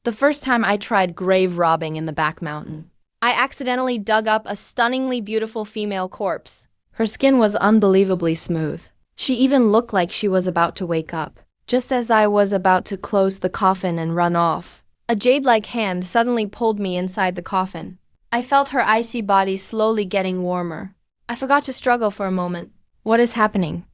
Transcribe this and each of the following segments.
The first time I tried grave robbing in the back mountain. I accidentally dug up a stunningly beautiful female corpse. Her skin was unbelievably smooth. She even looked like she was about to wake up. Just as I was about to close the coffin and run off, a jade-like hand suddenly pulled me inside the coffin. I felt her icy body slowly getting warmer. I forgot to struggle for a moment. What is happening?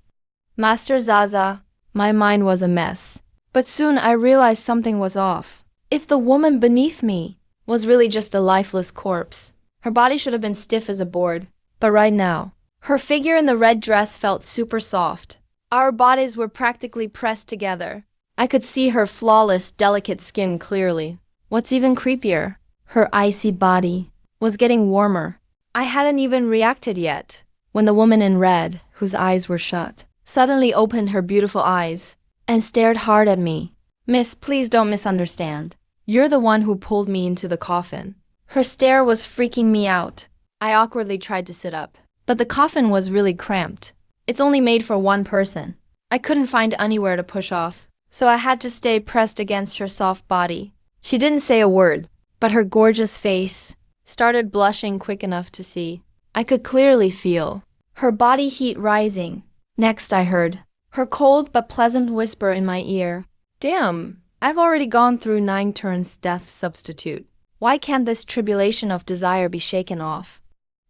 Master Zaza, my mind was a mess. But soon I realized something was off. If the woman beneath me was really just a lifeless corpse, her body should have been stiff as a board. But right now, her figure in the red dress felt super soft. Our bodies were practically pressed together. I could see her flawless, delicate skin clearly. What's even creepier, her icy body was getting warmer. I hadn't even reacted yet when the woman in red, whose eyes were shut, suddenly opened her beautiful eyes and stared hard at me. Miss, please don't misunderstand. You're the one who pulled me into the coffin. Her stare was freaking me out. I awkwardly tried to sit up, but the coffin was really cramped. It's only made for one person. I couldn't find anywhere to push off, so I had to stay pressed against her soft body. She didn't say a word, but her gorgeous face started blushing quick enough to see. I could clearly feel her body heat rising. Next I heard her cold but pleasant whisper in my ear. Damn, I've already gone through 9 turns death substitute. Why can't this tribulation of desire be shaken off?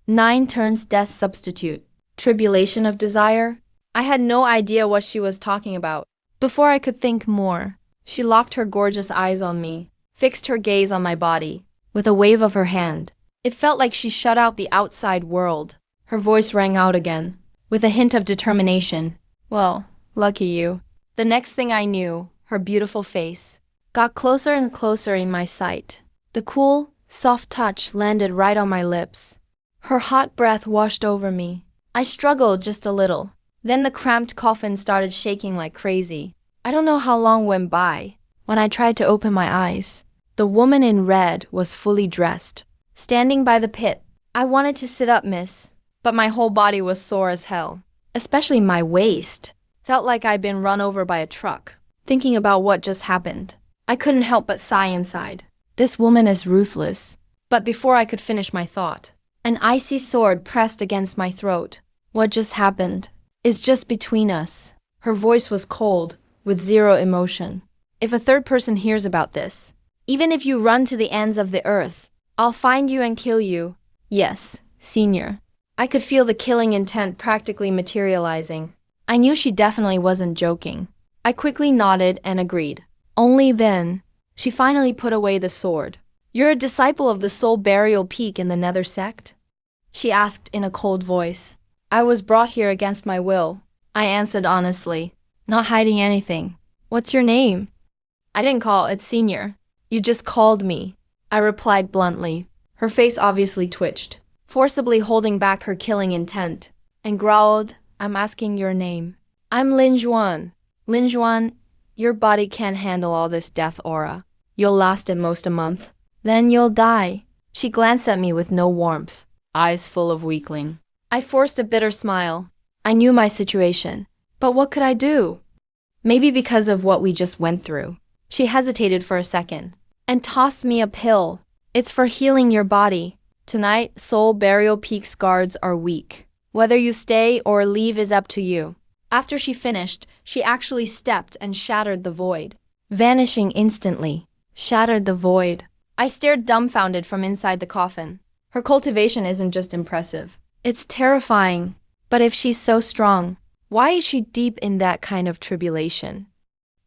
9 turns death substitute. Tribulation of desire? I had no idea what she was talking about. Before I could think more, she locked her gorgeous eyes on me, fixed her gaze on my body, with a wave of her hand. It felt like she shut out the outside world. Her voice rang out again, with a hint of determination. Well, lucky you. The next thing I knew, her beautiful face got closer and closer in my sight. The cool, soft touch landed right on my lips. Her hot breath washed over me. I struggled just a little. Then the cramped coffin started shaking like crazy. I don't know how long went by. When I tried to open my eyes, the woman in red was fully dressed, standing by the pit. I wanted to sit up, miss, but my whole body was sore as hell. Especially my waist. Felt like I'd been run over by a truck. Thinking about what just happened, I couldn't help but sigh inside. This woman is ruthless. But before I could finish my thought, an icy sword pressed against my throat. What just happened is just between us. Her voice was cold, with zero emotion. If a third person hears about this, even if you run to the ends of the earth, I'll find you and kill you. Yes, senior. I could feel the killing intent practically materializing. I knew she definitely wasn't joking. I quickly nodded and agreed. Only then, she finally put away the sword. You're a disciple of the Soul Burial Peak in the Nether sect? She asked in a cold voice. I was brought here against my will, I answered honestly, not hiding anything. What's your name? I didn't call, it's senior. You just called me, I replied bluntly. Her face obviously twitched, forcibly holding back her killing intent, and growled, I'm asking your name. I'm Lin Juan. Lin Juan, your body can't handle all this death aura. You'll last at most a month. Then you'll die. She glanced at me with no warmth, eyes full of weakling. I forced a bitter smile. I knew my situation, but what could I do? Maybe because of what we just went through. She hesitated for a second and tossed me a pill. It's for healing your body. Tonight, Soul Burial Peak's guards are weak. Whether you stay or leave is up to you. After she finished, she actually stepped and shattered the void. Vanishing instantly. Shattered the void. I stared dumbfounded from inside the coffin. Her cultivation isn't just impressive. It's terrifying. But if she's so strong, why is she deep in that kind of tribulation?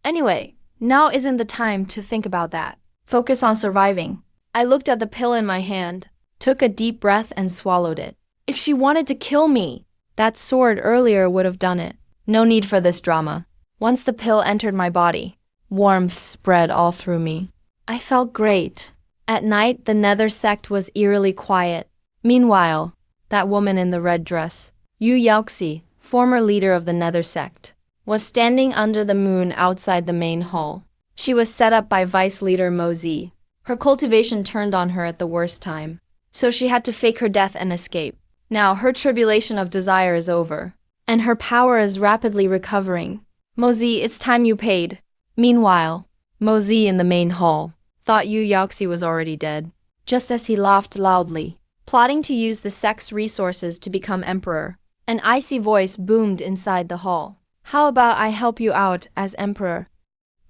Anyway, now isn't the time to think about that. Focus on surviving. I looked at the pill in my hand, took a deep breath and swallowed it. If she wanted to kill me, that sword earlier would have done it. No need for this drama. Once the pill entered my body, warmth spread all through me. I felt great. At night, the Nether sect was eerily quiet. Meanwhile, that woman in the red dress, Yu Yaoxi, former leader of the Nether sect, was standing under the moon outside the main hall. She was set up by vice leader Mozi. Her cultivation turned on her at the worst time, so she had to fake her death and escape. Now her tribulation of desire is over, and her power is rapidly recovering. Mozi, it's time you paid. Meanwhile, Mozi in the main hall, thought Yu Yaoxi was already dead, just as he laughed loudly, plotting to use the sect's resources to become emperor. An icy voice boomed inside the hall. How about I help you out as emperor?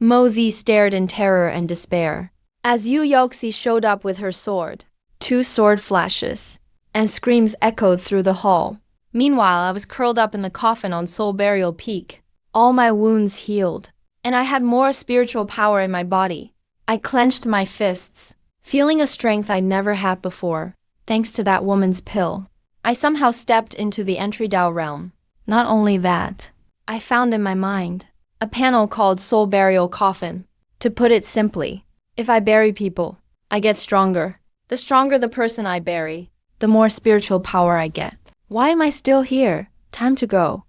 Mozi stared in terror and despair as Yu Yaoxi showed up with her sword. Two sword flashes and screams echoed through the hall. Meanwhile, I was curled up in the coffin on Soul Burial Peak. All my wounds healed, and I had more spiritual power in my body. I clenched my fists, feeling a strength I'd never had before, thanks to that woman's pill. I somehow stepped into the entry Dao realm. Not only that, I found in my mind a panel called Soul Burial Coffin. To put it simply, if I bury people, I get stronger. The stronger the person I bury, the more spiritual power I get. Why am I still here? Time to go.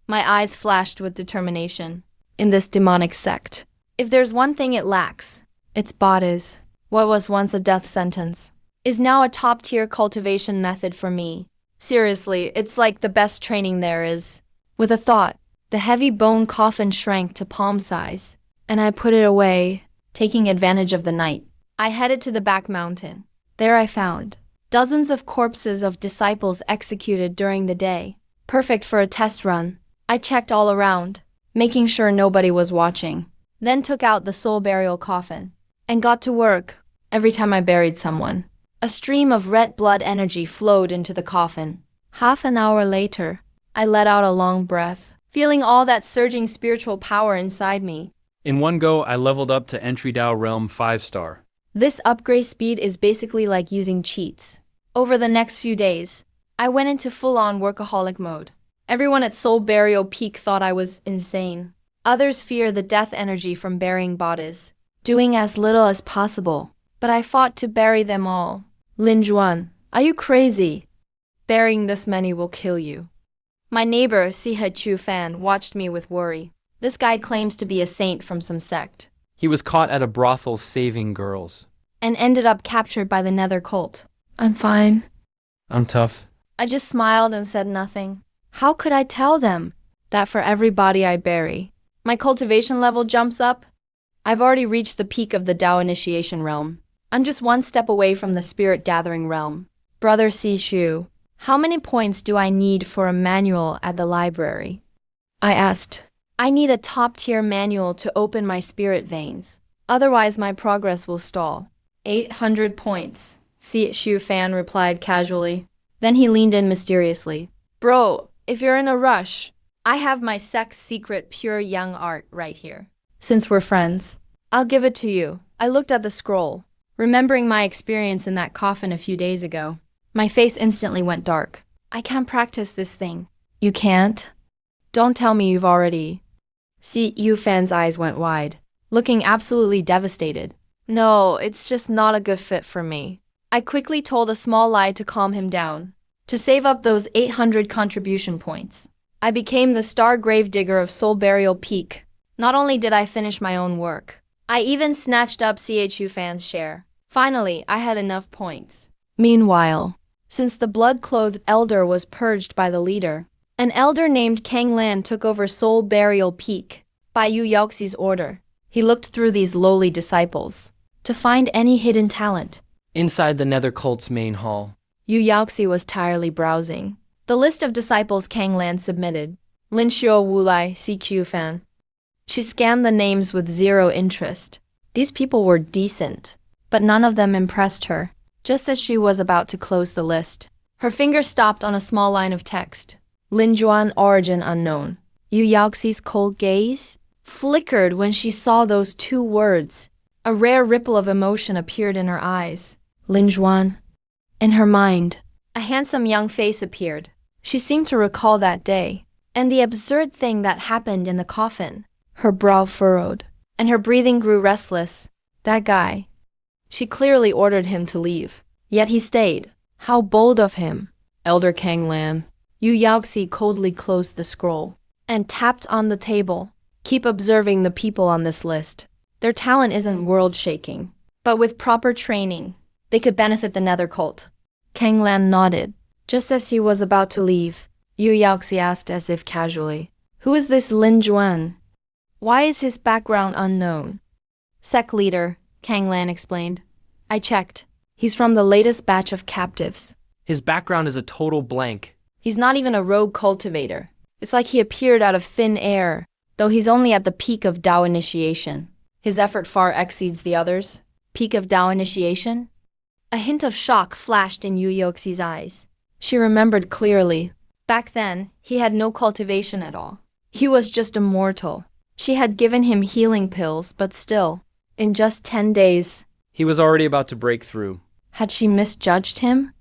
My eyes flashed with determination. In this demonic sect, if there's one thing it lacks, it's bodies. What was once a death sentence is now a top-tier cultivation method for me. Seriously, it's like the best training there is. With a thought, the heavy bone coffin shrank to palm size, and I put it away, taking advantage of the night. I headed to the back mountain. There I found dozens of corpses of disciples executed during the day. Perfect for a test run. I checked all around, making sure nobody was watching. Then took out the soul burial coffin and got to work. Every time I buried someone, a stream of red blood energy flowed into the coffin. Half an hour later, I let out a long breath, feeling all that surging spiritual power inside me. In one go, I leveled up to Entry Dao Realm 5-star. This upgrade speed is basically like using cheats. Over the next few days, I went into full-on workaholic mode. Everyone at Soul Burial Peak thought I was insane. Others fear the death energy from burying bodies, doing as little as possible. But I fought to bury them all. Lin Juan, are you crazy? Burying this many will kill you. My neighbor, Si He Chu Fan, watched me with worry. This guy claims to be a saint from some sect. He was caught at a brothel saving girls. And ended up captured by the Nether cult. I'm fine. I'm tough. I just smiled and said nothing. How could I tell them that for every body I bury, my cultivation level jumps up? I've already reached the peak of the Dao initiation realm. I'm just one step away from the spirit gathering realm. Brother Si Shu, how many points do I need for a manual at the library? I asked. I need a top-tier manual to open my spirit veins. Otherwise, my progress will stall. 800 points, Si Shu Fan replied casually. Then he leaned in mysteriously. Bro, if you're in a rush, I have my sect's secret pure young art right here. Since we're friends, I'll give it to you. I looked at the scroll, remembering my experience in that coffin a few days ago. My face instantly went dark. I can't practice this thing. You can't? Don't tell me you've already. Si Yu Fan's eyes went wide, looking absolutely devastated. No, it's just not a good fit for me. I quickly told a small lie to calm him down. To save up those 800 contribution points, I became the star gravedigger of Soul Burial Peak. Not only did I finish my own work, I even snatched up CHU Fan's share. Finally, I had enough points. Meanwhile, since the blood-clothed elder was purged by the leader, an elder named Kang Lan took over Soul Burial Peak by Yu Yaoxi's order. He looked through these lowly disciples to find any hidden talent. Inside the Nether cult's main hall, Yu Yaoxi was tirelessly browsing the list of disciples Kang Lan submitted. Lin Xiao Wulai, CQ Fan. She scanned the names with zero interest. These people were decent, but none of them impressed her. Just as she was about to close the list, her finger stopped on a small line of text. Lin Juan, origin unknown. Yu Yaoxi's cold gaze flickered when she saw those two words. A rare ripple of emotion appeared in her eyes. Lin Juan. In her mind, a handsome young face appeared. She seemed to recall that day, and the absurd thing that happened in the coffin. Her brow furrowed, and her breathing grew restless. That guy. She clearly ordered him to leave. Yet he stayed. How bold of him. Elder Kang Lan. Yu Yaoxi coldly closed the scroll and tapped on the table. Keep observing the people on this list. Their talent isn't world-shaking, but with proper training, they could benefit the Nether cult. Kang Lan nodded. Just as he was about to leave, Yu Yaoxi asked as if casually, "Who is this Lin Juan? Why is his background unknown?" Sect leader, Kang Lan explained. I checked. He's from the latest batch of captives. His background is a total blank. He's not even a rogue cultivator. It's like he appeared out of thin air, though he's only at the peak of Dao initiation. His effort far exceeds the others. Peak of Dao initiation? A hint of shock flashed in Yu Yoxi's eyes. She remembered clearly. Back then, he had no cultivation at all. He was just a mortal. She had given him healing pills, but still, in just 10 days. He was already about to break through. Had she misjudged him?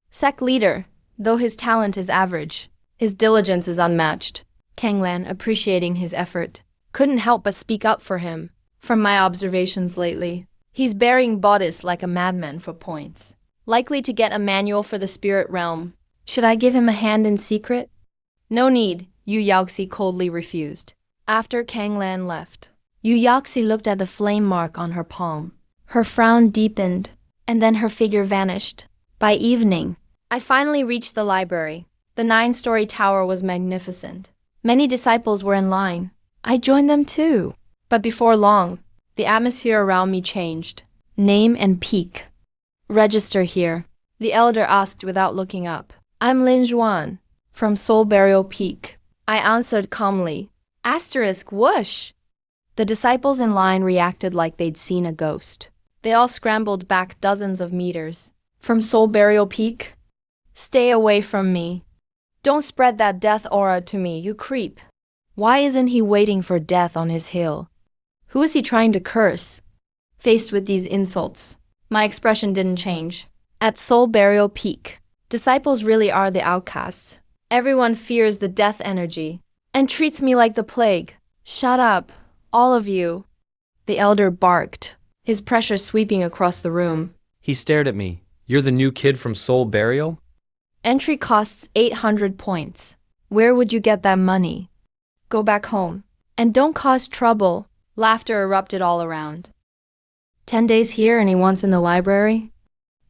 Sect leader, though his talent is average, his diligence is unmatched. Kang Lan, appreciating his effort, couldn't help but speak up for him. From my observations lately, he's burying bodice like a madman for points. Likely to get a manual for the spirit realm. Should I give him a hand in secret? No need, Yu Yaoxi coldly refused. After Kang Lan left, Yu Yaoxi looked at the flame mark on her palm. Her frown deepened, and then her figure vanished. By evening, I finally reached the library. The 9-story tower was magnificent. Many disciples were in line. I joined them too. But before long, the atmosphere around me changed. Name and peak. Register here, the elder asked without looking up. I'm Lin Zhuan, from Soul Burial Peak. I answered calmly. Asterisk whoosh! The disciples in line reacted like they'd seen a ghost. They all scrambled back dozens of meters. From Soul Burial Peak? Stay away from me. Don't spread that death aura to me, you creep. Why isn't he waiting for death on his hill? Who is he trying to curse? Faced with these insults, my expression didn't change. At Soul Burial Peak, disciples really are the outcasts. Everyone fears the death energy and treats me like the plague. Shut up, all of you. The elder barked, his pressure sweeping across the room. He stared at me. You're the new kid from Soul Burial? Entry costs 800 points. Where would you get that money? Go back home. And don't cause trouble. Laughter erupted all around. 10 days here and he wants in the library?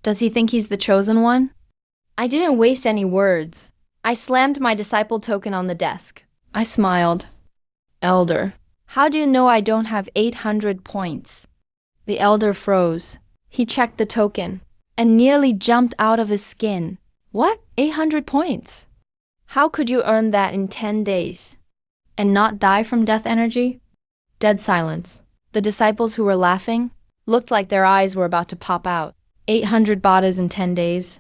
Does he think he's the chosen one? I didn't waste any words. I slammed my disciple token on the desk. I smiled. Elder, how do you know I don't have 800 points? The elder froze. He checked the token and nearly jumped out of his skin. What? 800 points? How could you earn that in 10 days? And not die from death energy? Dead silence. The disciples who were laughing looked like their eyes were about to pop out. 800 badas in 10 days?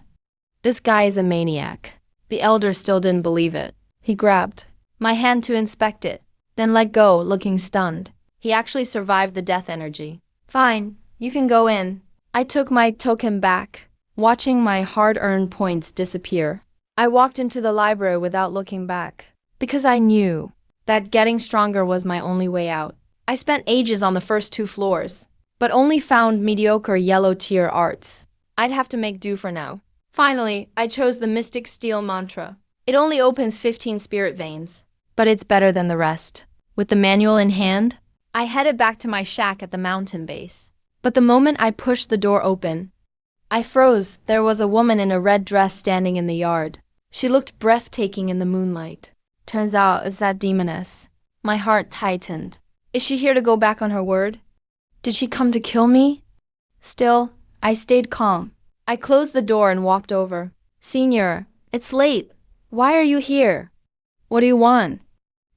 This guy is a maniac. The elder still didn't believe it. He grabbed my hand to inspect it, then let go, looking stunned. He actually survived the death energy. Fine, you can go in. I took my token back, watching my hard-earned points disappear. I walked into the library without looking back, because I knew that getting stronger was my only way out. I spent ages on the first 2 floors, but only found mediocre yellow tier arts. I'd have to make do for now. Finally, I chose the Mystic Steel mantra. It only opens 15 spirit veins, but it's better than the rest. With the manual in hand, I headed back to my shack at the mountain base. But the moment I pushed the door open, I froze. There was a woman in a red dress standing in the yard. She looked breathtaking in the moonlight. Turns out it's that demoness. My heart tightened. Is she here to go back on her word? Did she come to kill me? Still, I stayed calm. I closed the door and walked over. Senior, it's late. Why are you here? What do you want?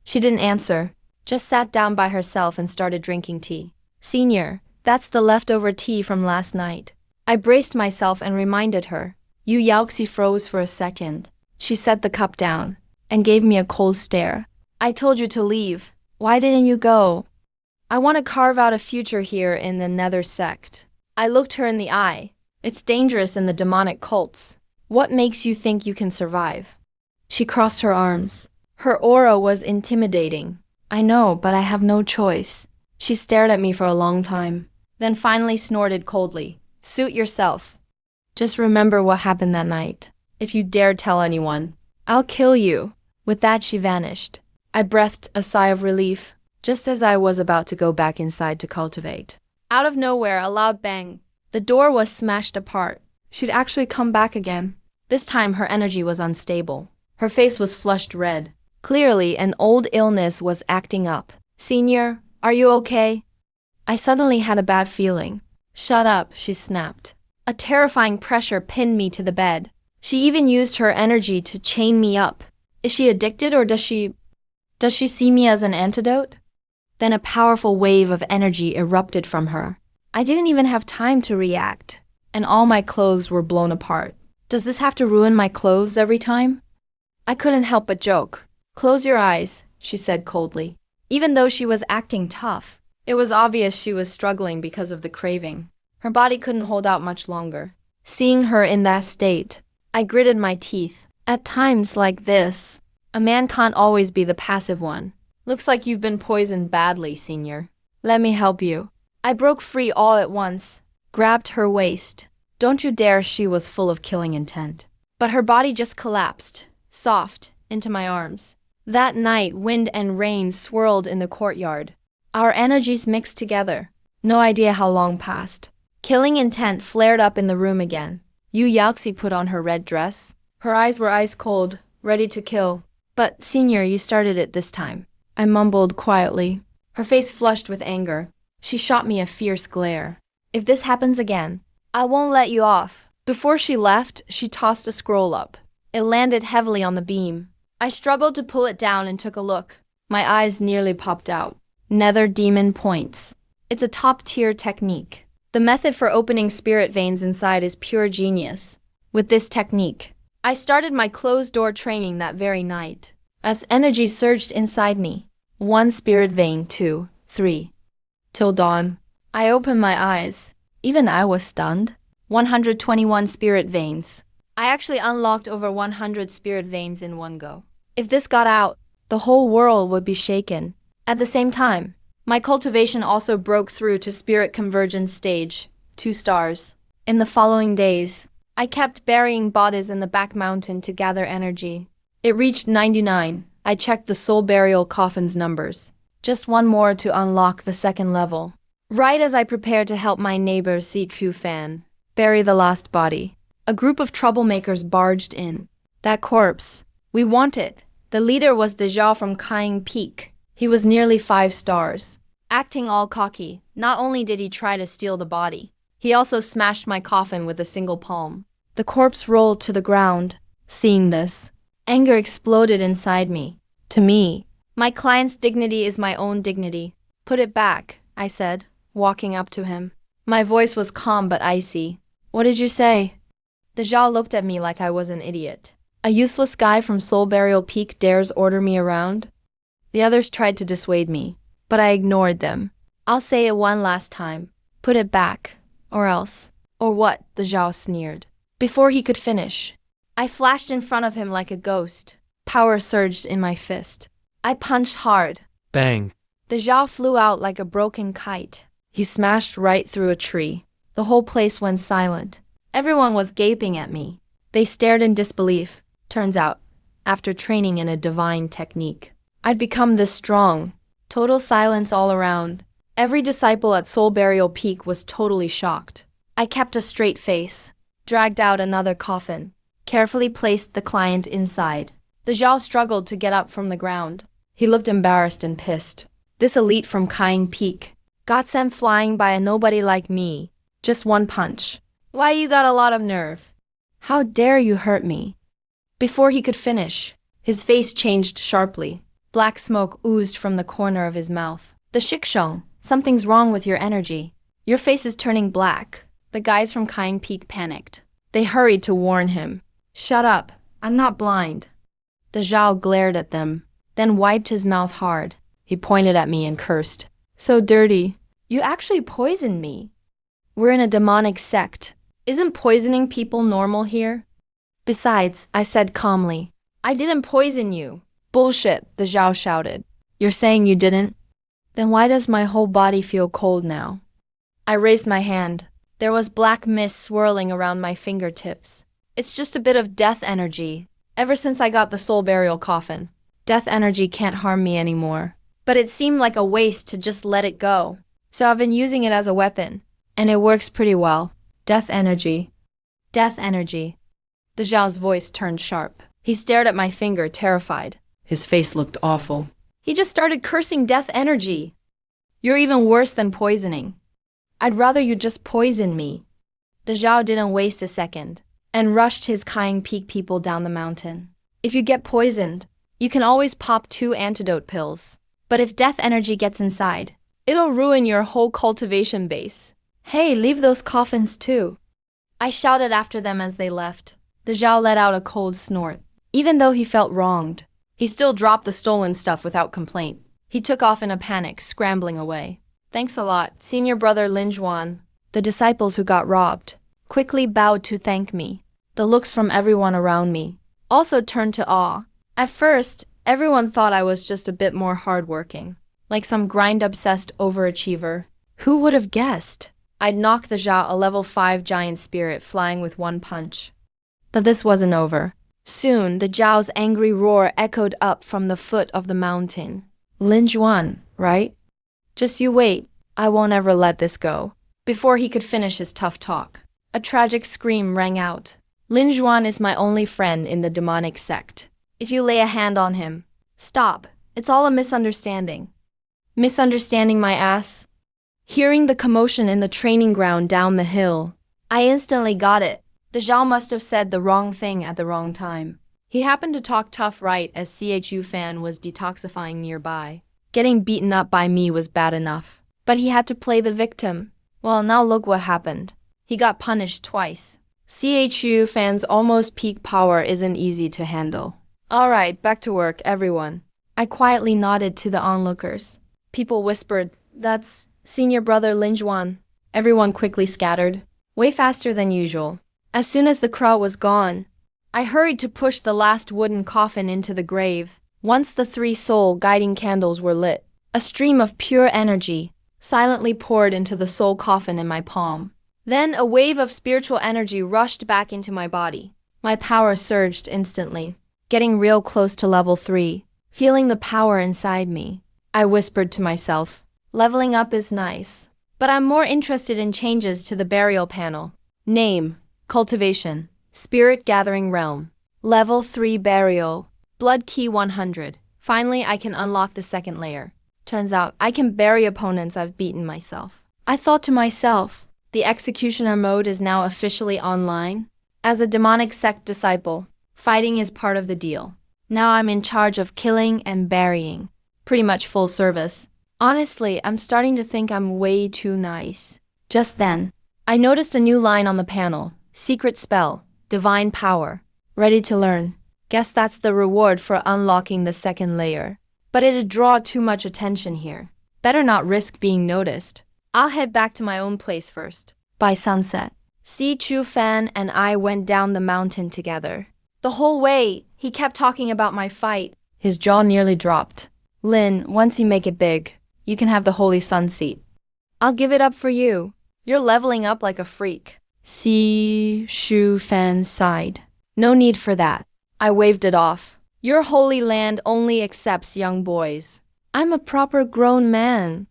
She didn't answer, just sat down by herself and started drinking tea. Senior, that's the leftover tea from last night. I braced myself and reminded her. Yu Yaoxi froze for a second. She set the cup down and gave me a cold stare. I told you to leave. Why didn't you go? I want to carve out a future here in the Nether sect. I looked her in the eye. It's dangerous in the demonic cults. What makes you think you can survive? She crossed her arms. Her aura was intimidating. I know, but I have no choice. She stared at me for a long time, then finally snorted coldly. Suit yourself. Just remember what happened that night. If you dare tell anyone, I'll kill you. With that, she vanished. I breathed a sigh of relief, just as I was about to go back inside to cultivate. Out of nowhere, a loud bang. The door was smashed apart. She'd actually come back again. This time, her energy was unstable. Her face was flushed red. Clearly, an old illness was acting up. Senior, are you okay? I suddenly had a bad feeling. Shut up, she snapped. A terrifying pressure pinned me to the bed. She even used her energy to chain me up. Is she addicted or does she see me as an antidote? Then a powerful wave of energy erupted from her. I didn't even have time to react, and all my clothes were blown apart. Does this have to ruin my clothes every time? I couldn't help but joke. Close your eyes, she said coldly. Even though she was acting tough, it was obvious she was struggling because of the craving. Her body couldn't hold out much longer. Seeing her in that state, I gritted my teeth. At times like this, a man can't always be the passive one. Looks like you've been poisoned badly, Senior. Let me help you. I broke free all at once, grabbed her waist. Don't you dare, she was full of killing intent. But her body just collapsed, soft, into my arms. That night, wind and rain swirled in the courtyard. Our energies mixed together. No idea how long passed. Killing intent flared up in the room again. Yu Yaxi put on her red dress. Her eyes were ice cold, ready to kill. But, Senior, you started it this time. I mumbled quietly. Her face flushed with anger. She shot me a fierce glare. If this happens again, I won't let you off. Before she left, she tossed a scroll up. It landed heavily on the beam. I struggled to pull it down and took a look. My eyes nearly popped out. Nether Demon Points. It's a top-tier technique. The method for opening spirit veins inside is pure genius. With this technique, I started my closed-door training that very night. As energy surged inside me, 1 spirit vein, 2, 3. Till dawn, I opened my eyes. Even I was stunned. 121 spirit veins. I actually unlocked over 100 spirit veins in one go. If this got out, the whole world would be shaken. At the same time, my cultivation also broke through to spirit convergence stage, 2 stars. In the following days, I kept burying bodies in the back mountain to gather energy. It reached 99. I checked the soul burial coffin's numbers. Just one more to unlock the 2nd level. Right as I prepared to help my neighbor CQ Fan bury the last body, a group of troublemakers barged in. That corpse, we want it. The leader was Deja from Kaing Peak. He was nearly 5 stars. Acting all cocky, not only did he try to steal the body, he also smashed my coffin with a single palm. The corpse rolled to the ground. Seeing this, anger exploded inside me. To me, my client's dignity is my own dignity. Put it back, I said, walking up to him. My voice was calm but icy. What did you say? Deja looked at me like I was an idiot. A useless guy from Soul Burial Peak dares order me around? The others tried to dissuade me, but I ignored them. I'll say it one last time. Put it back, or else. Or what? Deja sneered. Before he could finish, I flashed in front of him like a ghost. Power surged in my fist. I punched hard. Bang. Deja flew out like a broken kite. He smashed right through a tree. The whole place went silent. Everyone was gaping at me. They stared in disbelief. Turns out, after training in a divine technique, I'd become this strong. Total silence all around. Every disciple at Soul Burial Peak was totally shocked. I kept a straight face, dragged out another coffin, carefully placed the client inside. The Zhao struggled to get up from the ground. He looked embarrassed and pissed. This elite from Kaing Peak got sent flying by a nobody like me. Just one punch. Why, you got a lot of nerve. How dare you hurt me? Before he could finish, his face changed sharply. Black smoke oozed from the corner of his mouth. The Shikshong, something's wrong with your energy. Your face is turning black. The guys from Kaing Peak panicked. They hurried to warn him. Shut up, I'm not blind. The Zhao glared at them, then wiped his mouth hard. He pointed at me and cursed. So dirty. You actually poisoned me. We're in a demonic sect. Isn't poisoning people normal here? Besides, I said calmly, I didn't poison you. Bullshit, the Zhao shouted. You're saying you didn't? Then why does my whole body feel cold now? I raised my hand. There was black mist swirling around my fingertips. It's just a bit of death energy. Ever since I got the soul burial coffin, death energy can't harm me anymore. But it seemed like a waste to just let it go. So I've been using it as a weapon. And it works pretty well. Death energy. Death energy. The Zhao's voice turned sharp. He stared at my finger, terrified. His face looked awful. He just started cursing death energy. You're even worse than poisoning. I'd rather you just poison me. The Zhao didn't waste a second and rushed his Kying Peak people down the mountain. If you get poisoned, you can always pop 2 antidote pills. But if death energy gets inside, it'll ruin your whole cultivation base. Hey, leave those coffins too. I shouted after them as they left. The Zhao let out a cold snort. Even though he felt wronged, he still dropped the stolen stuff without complaint. He took off in a panic, scrambling away. Thanks a lot, senior brother Lin Zhuan. The disciples who got robbed quickly bowed to thank me. The looks from everyone around me also turned to awe. At first, everyone thought I was just a bit more hardworking, like some grind-obsessed overachiever. Who would have guessed? I'd knock the Zhao a level 5 giant spirit flying with one punch. But this wasn't over. Soon, the Zhao's angry roar echoed up from the foot of the mountain. Lin Zhuan, right? Just you wait, I won't ever let this go. Before he could finish his tough talk, a tragic scream rang out. Lin Zhuan is my only friend in the demonic sect. If you lay a hand on him, stop. It's all a misunderstanding. Misunderstanding my ass? Hearing the commotion in the training ground down the hill, I instantly got it. The Zhao must have said the wrong thing at the wrong time. He happened to talk tough right as CHU fan was detoxifying nearby. Getting beaten up by me was bad enough, but he had to play the victim. Well, now look what happened. He got punished twice. CHU fans' almost peak power isn't easy to handle. Alright, back to work, everyone. I quietly nodded to the onlookers. People whispered, "That's senior brother Lin Zhuan." Everyone quickly scattered, way faster than usual. As soon as the crowd was gone, I hurried to push the last wooden coffin into the grave. Once the 3 soul guiding candles were lit, a stream of pure energy silently poured into the soul coffin in my palm. Then a wave of spiritual energy rushed back into my body. My power surged instantly, getting real close to level 3. Feeling the power inside me, I whispered to myself, leveling up is nice, but I'm more interested in changes to the burial panel. Name, Cultivation, Spirit Gathering Realm, Level 3 Burial, Blood Key 100. Finally, I can unlock the second layer. Turns out, I can bury opponents I've beaten myself. I thought to myself, the executioner mode is now officially online. As a demonic sect disciple, fighting is part of the deal. Now I'm in charge of killing and burying. Pretty much full service. Honestly, I'm starting to think I'm way too nice. Just then, I noticed a new line on the panel. Secret spell, divine power. Ready to learn. Guess that's the reward for unlocking the second layer. But it'd draw too much attention here. Better not risk being noticed. I'll head back to my own place first. By sunset, Si Chu Fan and I went down the mountain together. The whole way, he kept talking about my fight. His jaw nearly dropped. Lin, once you make it big, you can have the Holy Sun seat. I'll give it up for you. You're leveling up like a freak. Si Chu Fan sighed. No need for that. I waved it off. Your holy land only accepts young boys. I'm a proper grown man.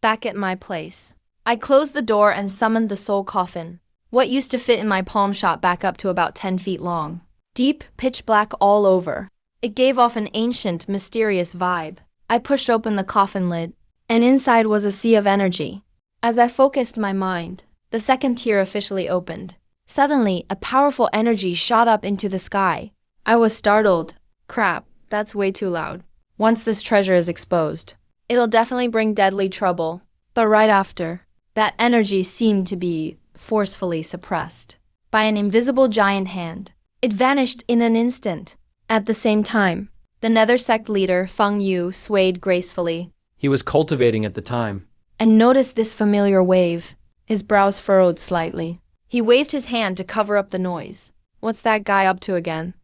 Back at my place, I closed the door and summoned the soul coffin. What used to fit in my palm shot back up to about 10 feet long. Deep, pitch black all over. It gave off an ancient, mysterious vibe. I pushed open the coffin lid, and inside was a sea of energy. As I focused my mind, the second tier officially opened. Suddenly, a powerful energy shot up into the sky. I was startled. Crap, that's way too loud. Once this treasure is exposed, it'll definitely bring deadly trouble. But right after, that energy seemed to be forcefully suppressed by an invisible giant hand. It vanished in an instant. At the same time, the nether sect leader, Feng Yu, swayed gracefully. He was cultivating at the time. And noticed this familiar wave. His brows furrowed slightly. He waved his hand to cover up the noise. What's that guy up to again?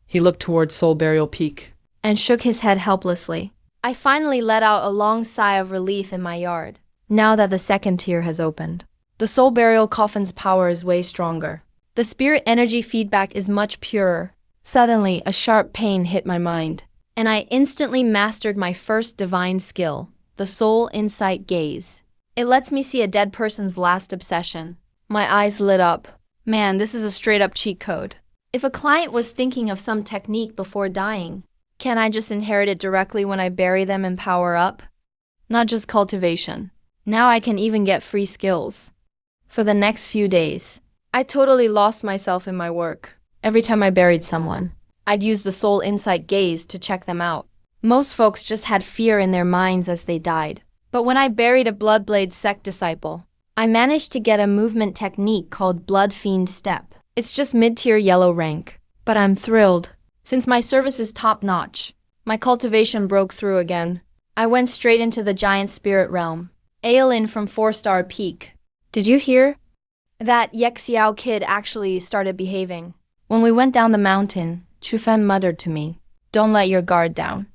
He looked towards Soul Burial Peak And shook his head helplessly. I finally let out a long sigh of relief in my yard. Now that the second tier has opened, the soul burial coffin's power is way stronger. The spirit energy feedback is much purer. Suddenly, a sharp pain hit my mind, and I instantly mastered my first divine skill, the soul insight gaze. It lets me see a dead person's last obsession. My eyes lit up. Man, this is a straight-up cheat code. If a client was thinking of some technique before dying, can I just inherit it directly when I bury them and power up? Not just cultivation. Now I can even get free skills. For the next few days, I totally lost myself in my work. Every time I buried someone, I'd use the soul insight gaze to check them out. Most folks just had fear in their minds as they died. But when I buried a Bloodblade sect disciple, I managed to get a movement technique called Blood Fiend Step. It's just mid-tier yellow rank. But I'm thrilled. Since my service is top-notch, my cultivation broke through again. I went straight into the giant spirit realm. Aelin from 4-star peak. Did you hear? That Yexiao kid actually started behaving. When we went down the mountain, Chufen muttered to me, "Don't let your guard down."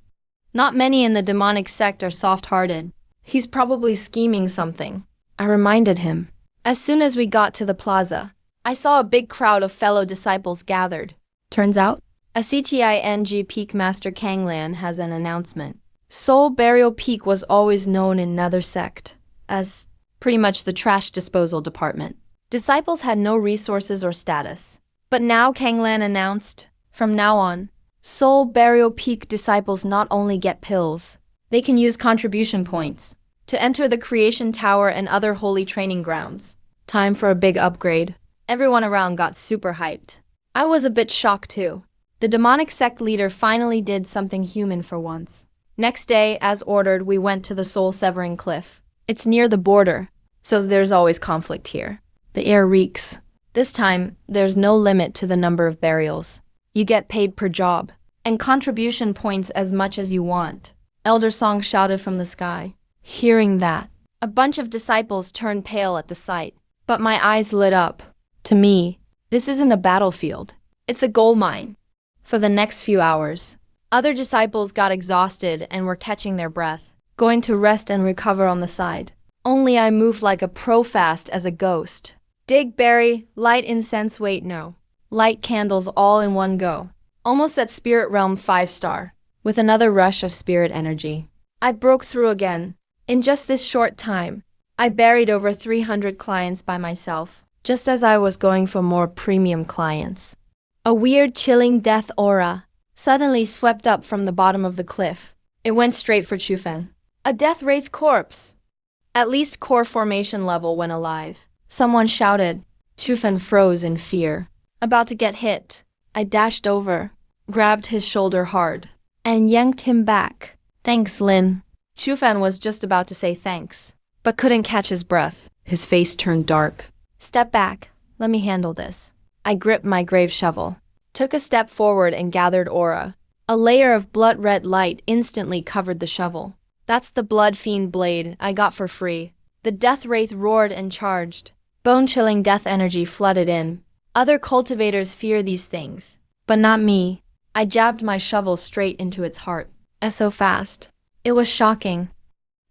Not many in the demonic sect are soft-hearted. He's probably scheming something. I reminded him. As soon as we got to the plaza, I saw a big crowd of fellow disciples gathered. Turns out, a CTING Peak Master Kanglan has an announcement. Soul Burial Peak was always known in Nether Sect as pretty much the trash disposal department. Disciples had no resources or status. But now Kanglan announced, from now on, Soul Burial Peak disciples not only get pills, they can use contribution points to enter the Creation Tower and other holy training grounds. Time for a big upgrade. Everyone around got super hyped. I was a bit shocked too. The demonic sect leader finally did something human for once. Next day, as ordered, we went to the soul-severing cliff. It's near the border, so there's always conflict here. The air reeks. This time, there's no limit to the number of burials. You get paid per job, and contribution points as much as you want. Elder Song shouted from the sky. Hearing that, a bunch of disciples turned pale at the sight, but my eyes lit up. To me, this isn't a battlefield. It's a gold mine. For the next few hours, other disciples got exhausted and were catching their breath, going to rest and recover on the side. Only I moved like a pro-fast as a ghost. Dig, bury, light incense, wait, no. Light candles all in one go. Almost at Spirit Realm 5-star. With another rush of spirit energy, I broke through again. In just this short time, I buried over 300 clients by myself, just as I was going for more premium clients. A weird chilling death aura suddenly swept up from the bottom of the cliff. It went straight for Chufen. A death wraith corpse! At least core formation level when alive. Someone shouted. Chufen froze in fear. About to get hit, I dashed over, grabbed his shoulder hard, and yanked him back. Thanks, Lin. Chufen was just about to say thanks, but couldn't catch his breath. His face turned dark. Step back. Let me handle this. I gripped my grave shovel, took a step forward and gathered aura. A layer of blood-red light instantly covered the shovel. That's the blood fiend blade I got for free. The death wraith roared and charged. Bone-chilling death energy flooded in. Other cultivators fear these things, but not me. I jabbed my shovel straight into its heart. So fast. It was shocking.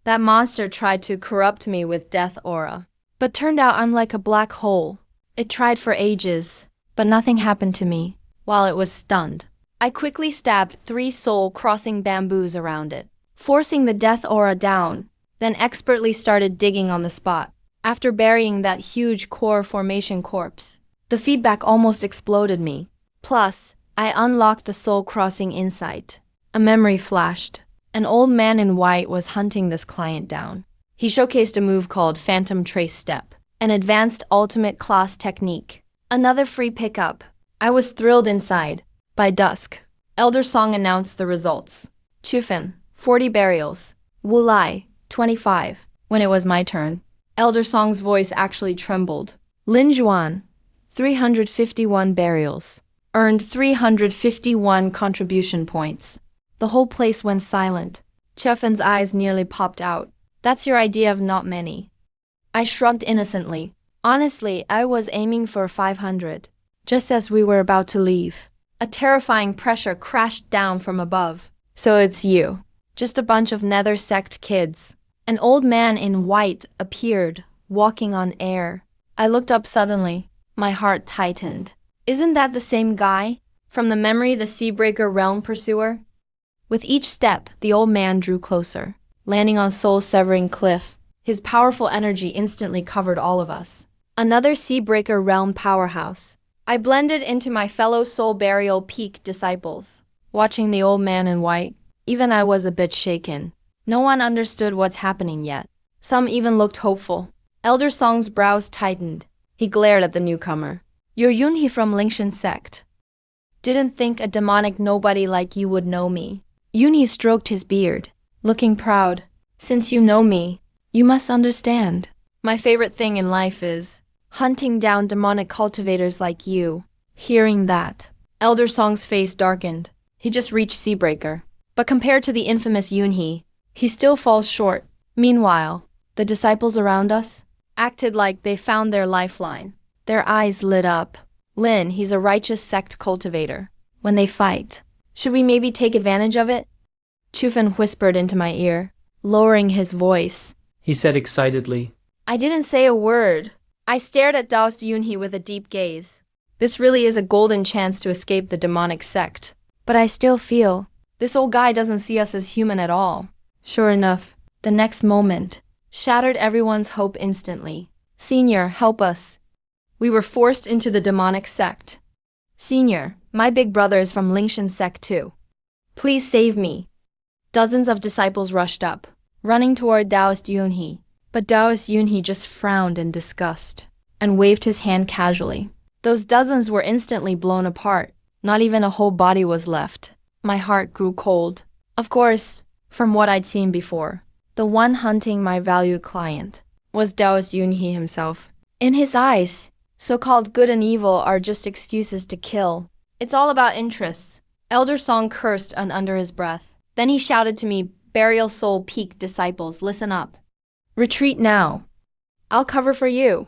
That monster tried to corrupt me with death aura, but turned out I'm like a black hole. It tried for ages, but nothing happened to me. While it was stunned, I quickly stabbed 3 soul-crossing bamboos around it, forcing the death aura down, then expertly started digging on the spot. After burying that huge core formation corpse, the feedback almost exploded me. Plus, I unlocked the soul-crossing insight. A memory flashed. An old man in white was hunting this client down. He showcased a move called Phantom Trace Step, an advanced ultimate class technique. Another free pickup. I was thrilled inside. By dusk, Elder Song announced the results. Chufen, 40 burials. Wulai, 25. When it was my turn, Elder Song's voice actually trembled. Lin Juan, 351 burials. Earned 351 contribution points. The whole place went silent. Chufen's eyes nearly popped out. That's your idea of not many. I shrugged innocently. Honestly, I was aiming for 500. Just as we were about to leave, a terrifying pressure crashed down from above. So it's you. Just a bunch of Nether Sect kids. An old man in white appeared, walking on air. I looked up suddenly. My heart tightened. Isn't that the same guy? From the memory, the Seabreaker Realm Pursuer? With each step, the old man drew closer, landing on soul-severing cliff. His powerful energy instantly covered all of us. Another Seabreaker Realm powerhouse. I blended into my fellow Soul Burial Peak disciples. Watching the old man in white, even I was a bit shaken. No one understood what's happening yet. Some even looked hopeful. Elder Song's brows tightened. He glared at the newcomer. You're Yunhee from Lingshan sect. Didn't think a demonic nobody like you would know me. Yunhee stroked his beard, looking proud. Since you know me, you must understand. My favorite thing in life is hunting down demonic cultivators like you. Hearing that, Elder Song's face darkened. He just reached Seabreaker. But compared to the infamous Yunhee, he still falls short. Meanwhile, the disciples around us acted like they found their lifeline. Their eyes lit up. Lin, he's a righteous sect cultivator. When they fight, should we maybe take advantage of it? Chufen whispered into my ear, lowering his voice. He said excitedly. I didn't say a word. I stared at Daoist Yunhee with a deep gaze. This really is a golden chance to escape the demonic sect. But I still feel this old guy doesn't see us as human at all. Sure enough, the next moment shattered everyone's hope instantly. Senior, help us. We were forced into the demonic sect. Senior, my big brother is from Lingshan sect too. Please save me. Dozens of disciples rushed up, running toward Daoist Yunhee. But Daoist Yunhee just frowned in disgust and waved his hand casually. Those dozens were instantly blown apart. Not even a whole body was left. My heart grew cold. Of course, from what I'd seen before, the one hunting my valued client was Daoist Yunhee himself. In his eyes, so-called good and evil are just excuses to kill. It's all about interests. Elder Song cursed under his breath. Then he shouted to me, Burial Soul Peak disciples, listen up. Retreat now. I'll cover for you.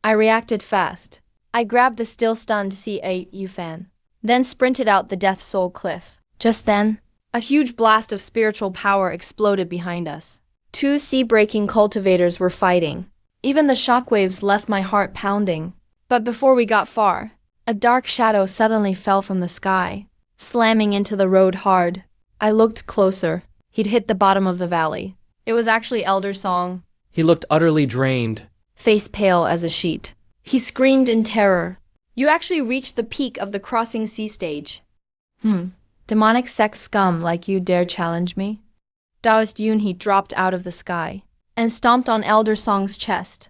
I reacted fast. I grabbed the still stunned C8 Yufan, then sprinted out the Death Soul cliff. Just then, a huge blast of spiritual power exploded behind us. Two sea-breaking cultivators were fighting. Even the shockwaves left my heart pounding. But before we got far, a dark shadow suddenly fell from the sky, slamming into the road hard. I looked closer. He'd hit the bottom of the valley. It was actually Elder Song. He looked utterly drained. Face pale as a sheet. He screamed in terror. You actually reached the peak of the crossing sea stage. Demonic sect scum like you dare challenge me? Daoist Yunhee dropped out of the sky and stomped on Elder Song's chest,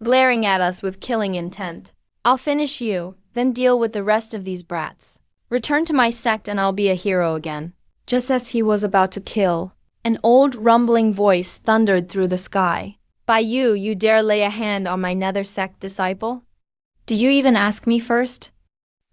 glaring at us with killing intent. I'll finish you, then deal with the rest of these brats. Return to my sect and I'll be a hero again. Just as he was about to kill, an old rumbling voice thundered through the sky. By you dare lay a hand on my nether sect disciple? Did you even ask me first?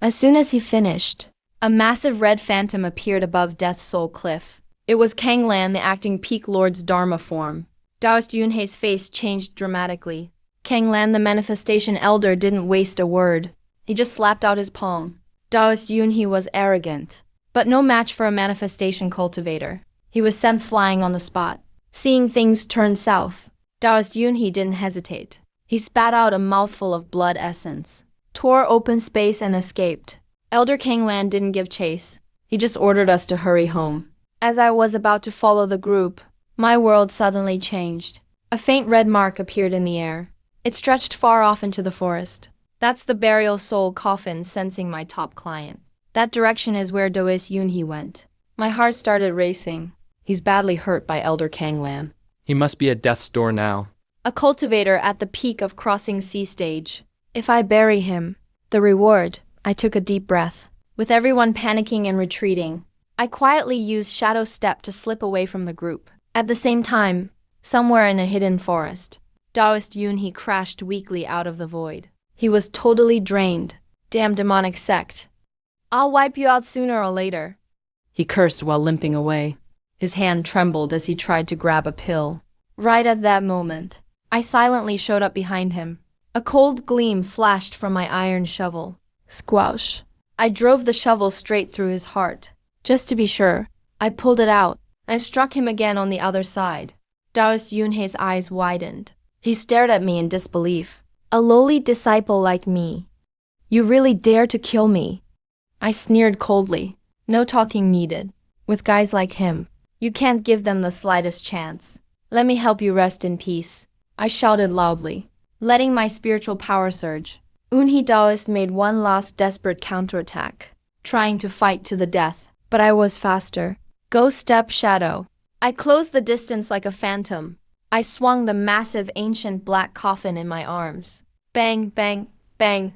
As soon as he finished, a massive red phantom appeared above Death Soul Cliff. It was Kanglan, the acting Peak Lord's Dharma form. Daoist Yunhee's face changed dramatically. Kanglan, the manifestation elder, didn't waste a word. He just slapped out his palm. Daoist Yunhee was arrogant, but no match for a manifestation cultivator. He was sent flying on the spot. Seeing things turn south, Daoist Yunhee didn't hesitate. He spat out a mouthful of blood essence, tore open space and escaped. Elder Kanglan didn't give chase. He just ordered us to hurry home. As I was about to follow the group, my world suddenly changed. A faint red mark appeared in the air. It stretched far off into the forest. That's the burial soul coffin sensing my top client. That direction is where Daoist Yunhee went. My heart started racing. He's badly hurt by Elder Kanglan. He must be at death's door now. A cultivator at the peak of crossing sea stage. If I bury him, the reward. I took a deep breath. With everyone panicking and retreating, I quietly used Shadow Step to slip away from the group. At the same time, somewhere in a hidden forest, Daoist Yunhee crashed weakly out of the void. He was totally drained. Damn demonic sect. I'll wipe you out sooner or later. He cursed while limping away. His hand trembled as he tried to grab a pill. Right at that moment, I silently showed up behind him. A cold gleam flashed from my iron shovel. Squelch. I drove the shovel straight through his heart. Just to be sure, I pulled it out and struck him again on the other side. Daoist Yunhee's eyes widened. He stared at me in disbelief. A lowly disciple like me. You really dare to kill me? I sneered coldly. No talking needed. With guys like him, you can't give them the slightest chance. Let me help you rest in peace. I shouted loudly, letting my spiritual power surge. Yunhee Daoist made one last desperate counterattack, trying to fight to the death, but I was faster. Ghost Step Shadow. I closed the distance like a phantom. I swung the massive ancient black coffin in my arms. Bang, bang, bang.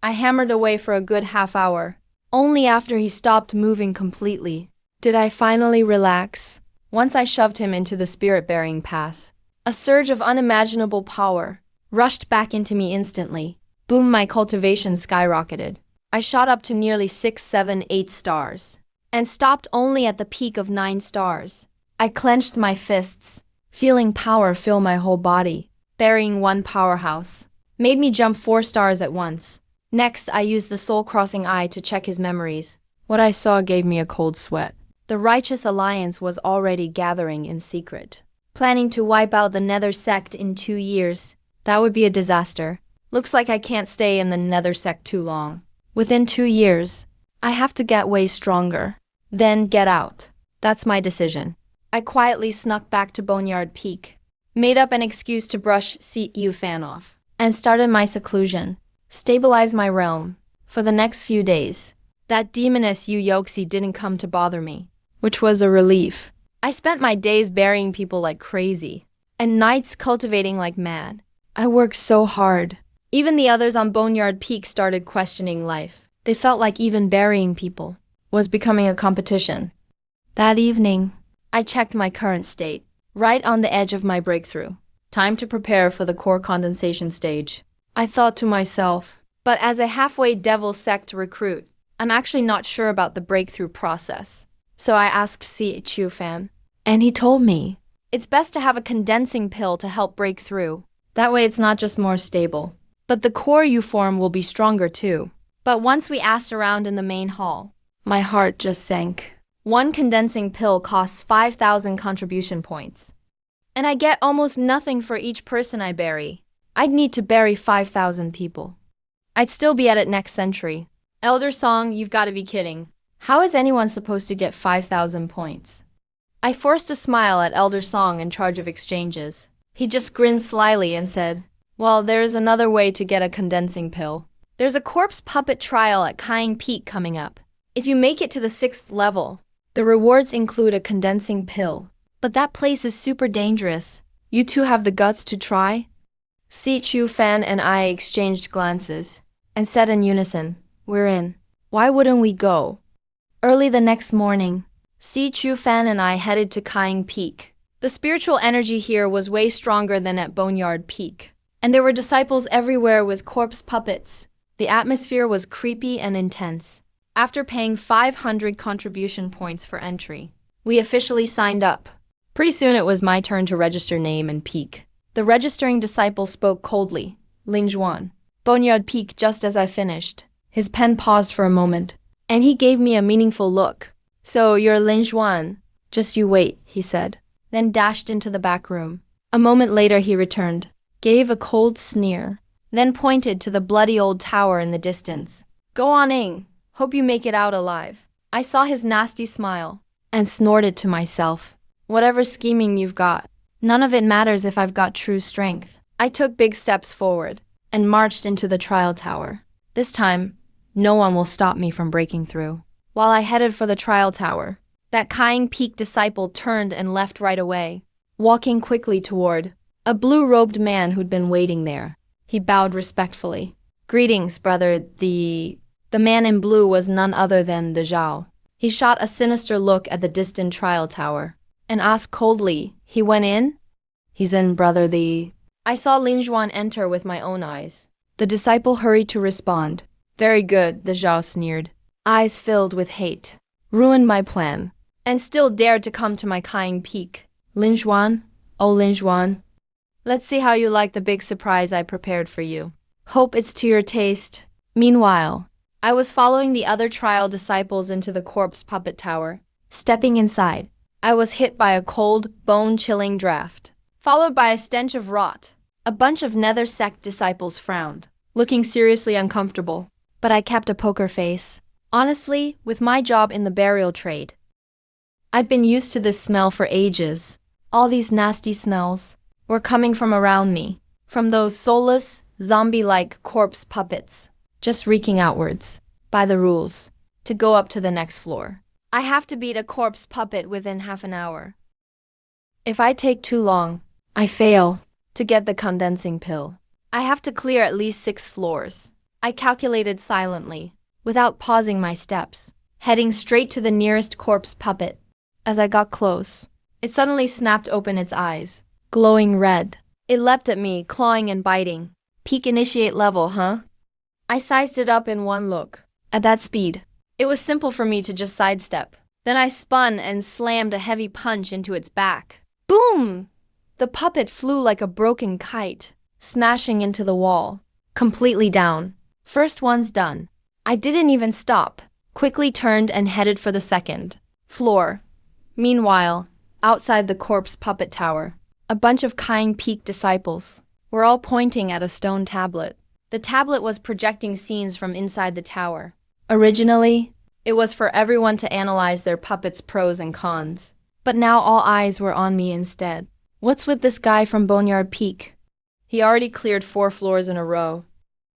I hammered away for a good half hour. Only after he stopped moving completely did I finally relax. Once I shoved him into the spirit-bearing pass, a surge of unimaginable power rushed back into me instantly. Boom, my cultivation skyrocketed. I shot up to nearly 6, 7, 8 stars, and stopped only at the peak of 9 stars. I clenched my fists, feeling power fill my whole body. Burying one powerhouse made me jump 4 stars at once. Next, I used the soul-crossing eye to check his memories. What I saw gave me a cold sweat. The Righteous Alliance was already gathering in secret, planning to wipe out the Nether sect in 2 years. That would be a disaster. Looks like I can't stay in the Nether sect too long. Within 2 years, I have to get way stronger. Then get out. That's my decision. I quietly snuck back to Boneyard Peak, made up an excuse to brush CU fan off, and started my seclusion. Stabilize my realm. For the next few days, that demoness Yu Yoxi didn't come to bother me, which was a relief. I spent my days burying people like crazy, and nights cultivating like mad. I worked so hard. Even the others on Boneyard Peak started questioning life. They felt like even burying people was becoming a competition. That evening, I checked my current state, right on the edge of my breakthrough. Time to prepare for the core condensation stage. I thought to myself, but as a halfway devil sect recruit, I'm actually not sure about the breakthrough process. So I asked CHU fan, and he told me, it's best to have a condensing pill to help break through. That way it's not just more stable, but the core you form will be stronger too. But once we asked around in the main hall, my heart just sank. One condensing pill costs 5,000 contribution points. And I get almost nothing for each person I bury. I'd need to bury 5,000 people. I'd still be at it next century. Elder Song, you've got to be kidding. How is anyone supposed to get 5,000 points? I forced a smile at Elder Song in charge of exchanges. He just grinned slyly and said, well, there's another way to get a condensing pill. There's a corpse puppet trial at Kaing Peak coming up. If you make it to the 6th level, the rewards include a condensing pill. But that place is super dangerous. You two have the guts to try? Sichu Fan and I exchanged glances and said in unison, we're in. Why wouldn't we go? Early the next morning, Sichu Fan and I headed to Kaing Peak. The spiritual energy here was way stronger than at Boneyard Peak, and there were disciples everywhere with corpse puppets. The atmosphere was creepy and intense. After paying 500 contribution points for entry, we officially signed up. Pretty soon it was my turn to register name and peak. The registering disciple spoke coldly, Ling Zhuan. Boneyard Peak just as I finished. His pen paused for a moment, and he gave me a meaningful look. So you're Ling Zhuan. Just you wait, he said, then dashed into the back room. A moment later he returned, gave a cold sneer, then pointed to the bloody old tower in the distance. Go on in. Hope you make it out alive. I saw his nasty smile, and snorted to myself. Whatever scheming you've got, none of it matters if I've got true strength. I took big steps forward, and marched into the trial tower. This time, no one will stop me from breaking through. While I headed for the trial tower, that Kaing Peak disciple turned and left right away, walking quickly toward a blue-robed man who'd been waiting there. He bowed respectfully. Greetings, brother. The man in blue was none other than the Zhao. He shot a sinister look at the distant trial tower, and asked coldly, he went in? He's in, brother. I saw Lin Zhuan enter with my own eyes. The disciple hurried to respond. Very good, the Zhao sneered, eyes filled with hate. Ruined my plan, and still dared to come to my Kaing Peak. Lin Zhuan? Oh, Lin Zhuan. Let's see how you like the big surprise I prepared for you. Hope it's to your taste. Meanwhile, I was following the other trial disciples into the corpse puppet tower. Stepping inside, I was hit by a cold, bone-chilling draft, followed by a stench of rot. A bunch of Nether sect disciples frowned, looking seriously uncomfortable. But I kept a poker face. Honestly, with my job in the burial trade, I'd been used to this smell for ages. All these nasty smells were coming from around me, from those soulless, zombie-like corpse puppets, just reeking outwards, by the rules, to go up to the next floor. I have to beat a corpse puppet within half an hour. If I take too long, I fail to get the condensing pill. I have to clear at least 6 floors. I calculated silently, without pausing my steps, heading straight to the nearest corpse puppet. As I got close, it suddenly snapped open its eyes, glowing red. It leapt at me, clawing and biting. Peak initiate level, huh? I sized it up in one look. At that speed, it was simple for me to just sidestep. Then I spun and slammed a heavy punch into its back. Boom! The puppet flew like a broken kite, smashing into the wall, completely down. First one's done. I didn't even stop, quickly turned and headed for the second floor. Meanwhile, outside the corpse puppet tower, a bunch of Kying Peak disciples were all pointing at a stone tablet. The tablet was projecting scenes from inside the tower. Originally, it was for everyone to analyze their puppet's pros and cons. But now all eyes were on me instead. What's with this guy from Boneyard Peak? He already cleared 4 floors in a row.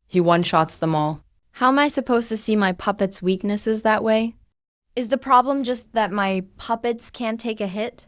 He one-shots them all. How am I supposed to see my puppet's weaknesses that way? Is the problem just that my puppets can't take a hit?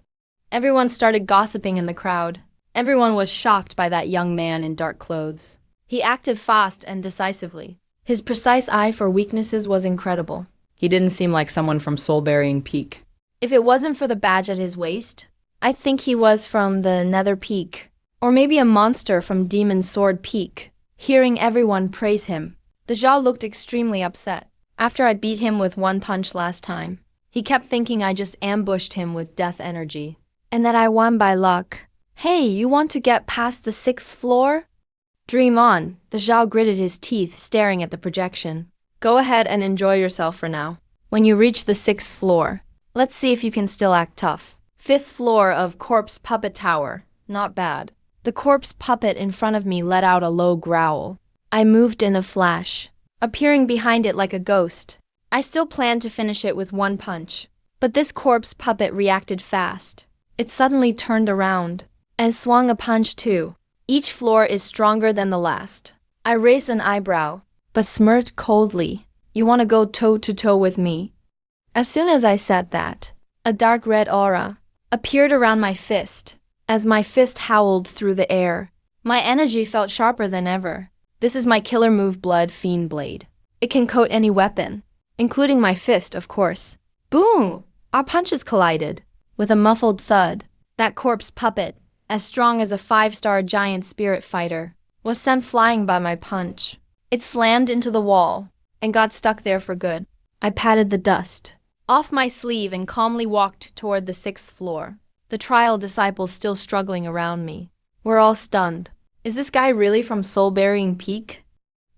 Everyone started gossiping in the crowd. Everyone was shocked by that young man in dark clothes. He acted fast and decisively. His precise eye for weaknesses was incredible. He didn't seem like someone from Soul-Burying Peak. If it wasn't for the badge at his waist, I think he was from the Nether Peak. Or maybe a monster from Demon Sword Peak. Hearing everyone praise him, the Zhao looked extremely upset. After I'd beat him with one punch last time, he kept thinking I just ambushed him with death energy. And that I won by luck. Hey, you want to get past the 6th floor? Dream on, the Zhao gritted his teeth, staring at the projection. Go ahead and enjoy yourself for now. When you reach the 6th floor, let's see if you can still act tough. 5th floor of Corpse Puppet Tower. Not bad. The corpse puppet in front of me let out a low growl. I moved in a flash, appearing behind it like a ghost. I still planned to finish it with one punch, but this corpse puppet reacted fast. It suddenly turned around and swung a punch too. Each floor is stronger than the last. I raised an eyebrow, but smirked coldly. You want to go toe-to-toe with me? As soon as I said that, a dark red aura appeared around my fist. As my fist howled through the air, my energy felt sharper than ever. This is my killer move, Blood Fiend Blade. It can coat any weapon, including my fist, of course. Boom! Our punches collided. With a muffled thud, that corpse puppet, as strong as a 5-star giant spirit fighter, was sent flying by my punch. It slammed into the wall and got stuck there for good. I patted the dust off my sleeve and calmly walked toward the 6th floor. The trial disciples still struggling around me. We're all stunned. Is this guy really from Soul-Burying Peak?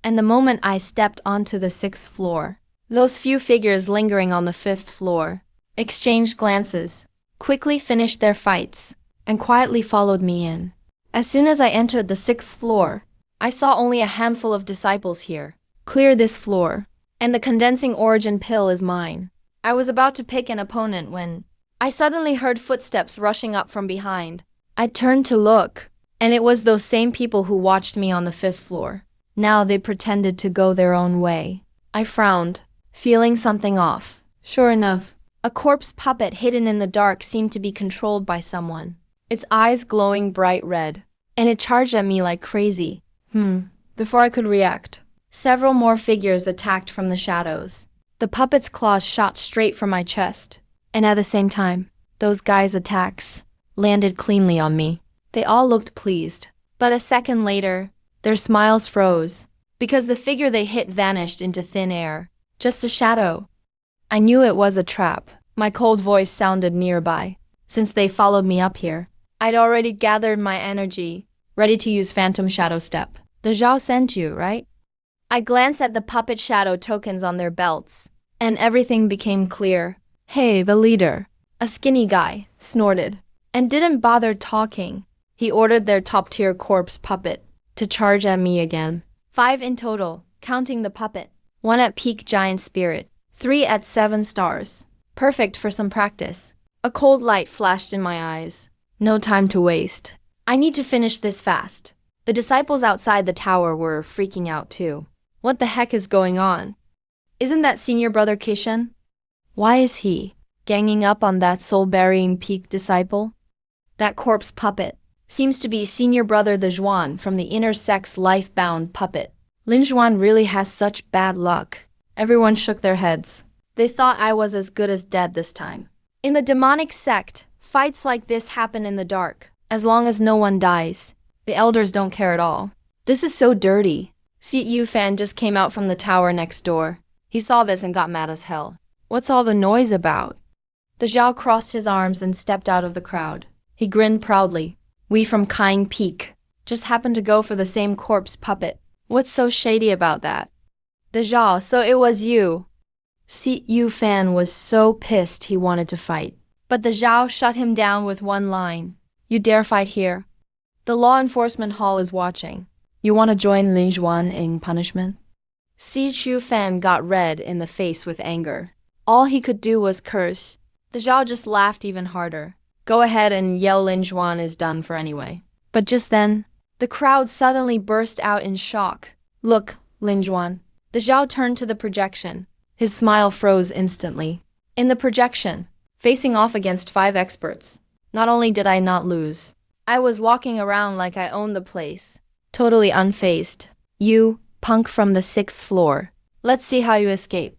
And the moment I stepped onto the 6th floor, those few figures lingering on the 5th floor exchanged glances, quickly finished their fights, and quietly followed me in. As soon as I entered the 6th floor, I saw only a handful of disciples here. Clear this floor, and the condensing origin pill is mine. I was about to pick an opponent when I suddenly heard footsteps rushing up from behind. I turned to look, and it was those same people who watched me on the 5th floor. Now they pretended to go their own way. I frowned, feeling something off. Sure enough, a corpse puppet hidden in the dark seemed to be controlled by someone, its eyes glowing bright red, and it charged at me like crazy. Before I could react, several more figures attacked from the shadows. The puppet's claws shot straight for my chest. And at the same time, those guys' attacks landed cleanly on me. They all looked pleased. But a second later, their smiles froze, because the figure they hit vanished into thin air. Just a shadow. I knew it was a trap. My cold voice sounded nearby. Since they followed me up here, I'd already gathered my energy, ready to use Phantom Shadow Step. The Zhao sent you, right? I glanced at the puppet shadow tokens on their belts, and everything became clear. Hey, the leader, a skinny guy, snorted, and didn't bother talking. He ordered their top-tier corpse puppet to charge at me again. 5 in total, counting the puppet. 1 at peak giant spirit, 3 at 7 stars. Perfect for some practice. A cold light flashed in my eyes. No time to waste. I need to finish this fast. The disciples outside the tower were freaking out too. What the heck is going on? Isn't that senior brother Kishan? Why is he ganging up on that Soul-Burying Peak disciple? That corpse puppet Seems to be senior brother the Zhuan from the inner sect's life-bound puppet. Lin Zhuan really has such bad luck. Everyone shook their heads. They thought I was as good as dead this time. In the demonic sect, fights like this happen in the dark. As long as no one dies, the elders don't care at all. This is so dirty. Yu Fan just came out from the tower next door. He saw this and got mad as hell. What's all the noise about? The Zhao crossed his arms and stepped out of the crowd. He grinned proudly. We from Kying Peak just happened to go for the same corpse puppet. What's so shady about that? The Zhao, so it was you. Yu Fan was so pissed he wanted to fight. But the Zhao shut him down with one line. You dare fight here? The law enforcement hall is watching. You want to join Lin Zhuan in punishment? Yu Fan got red in the face with anger. All he could do was curse. The Zhao just laughed even harder. Go ahead and yell Lin Zhuan is done for anyway. But just then, the crowd suddenly burst out in shock. Look, Lin Zhuan. The Zhao turned to the projection. His smile froze instantly. In the projection, facing off against 5 experts. Not only did I not lose, I was walking around like I owned the place. Totally unfazed. You, punk from the 6th floor. Let's see how you escape.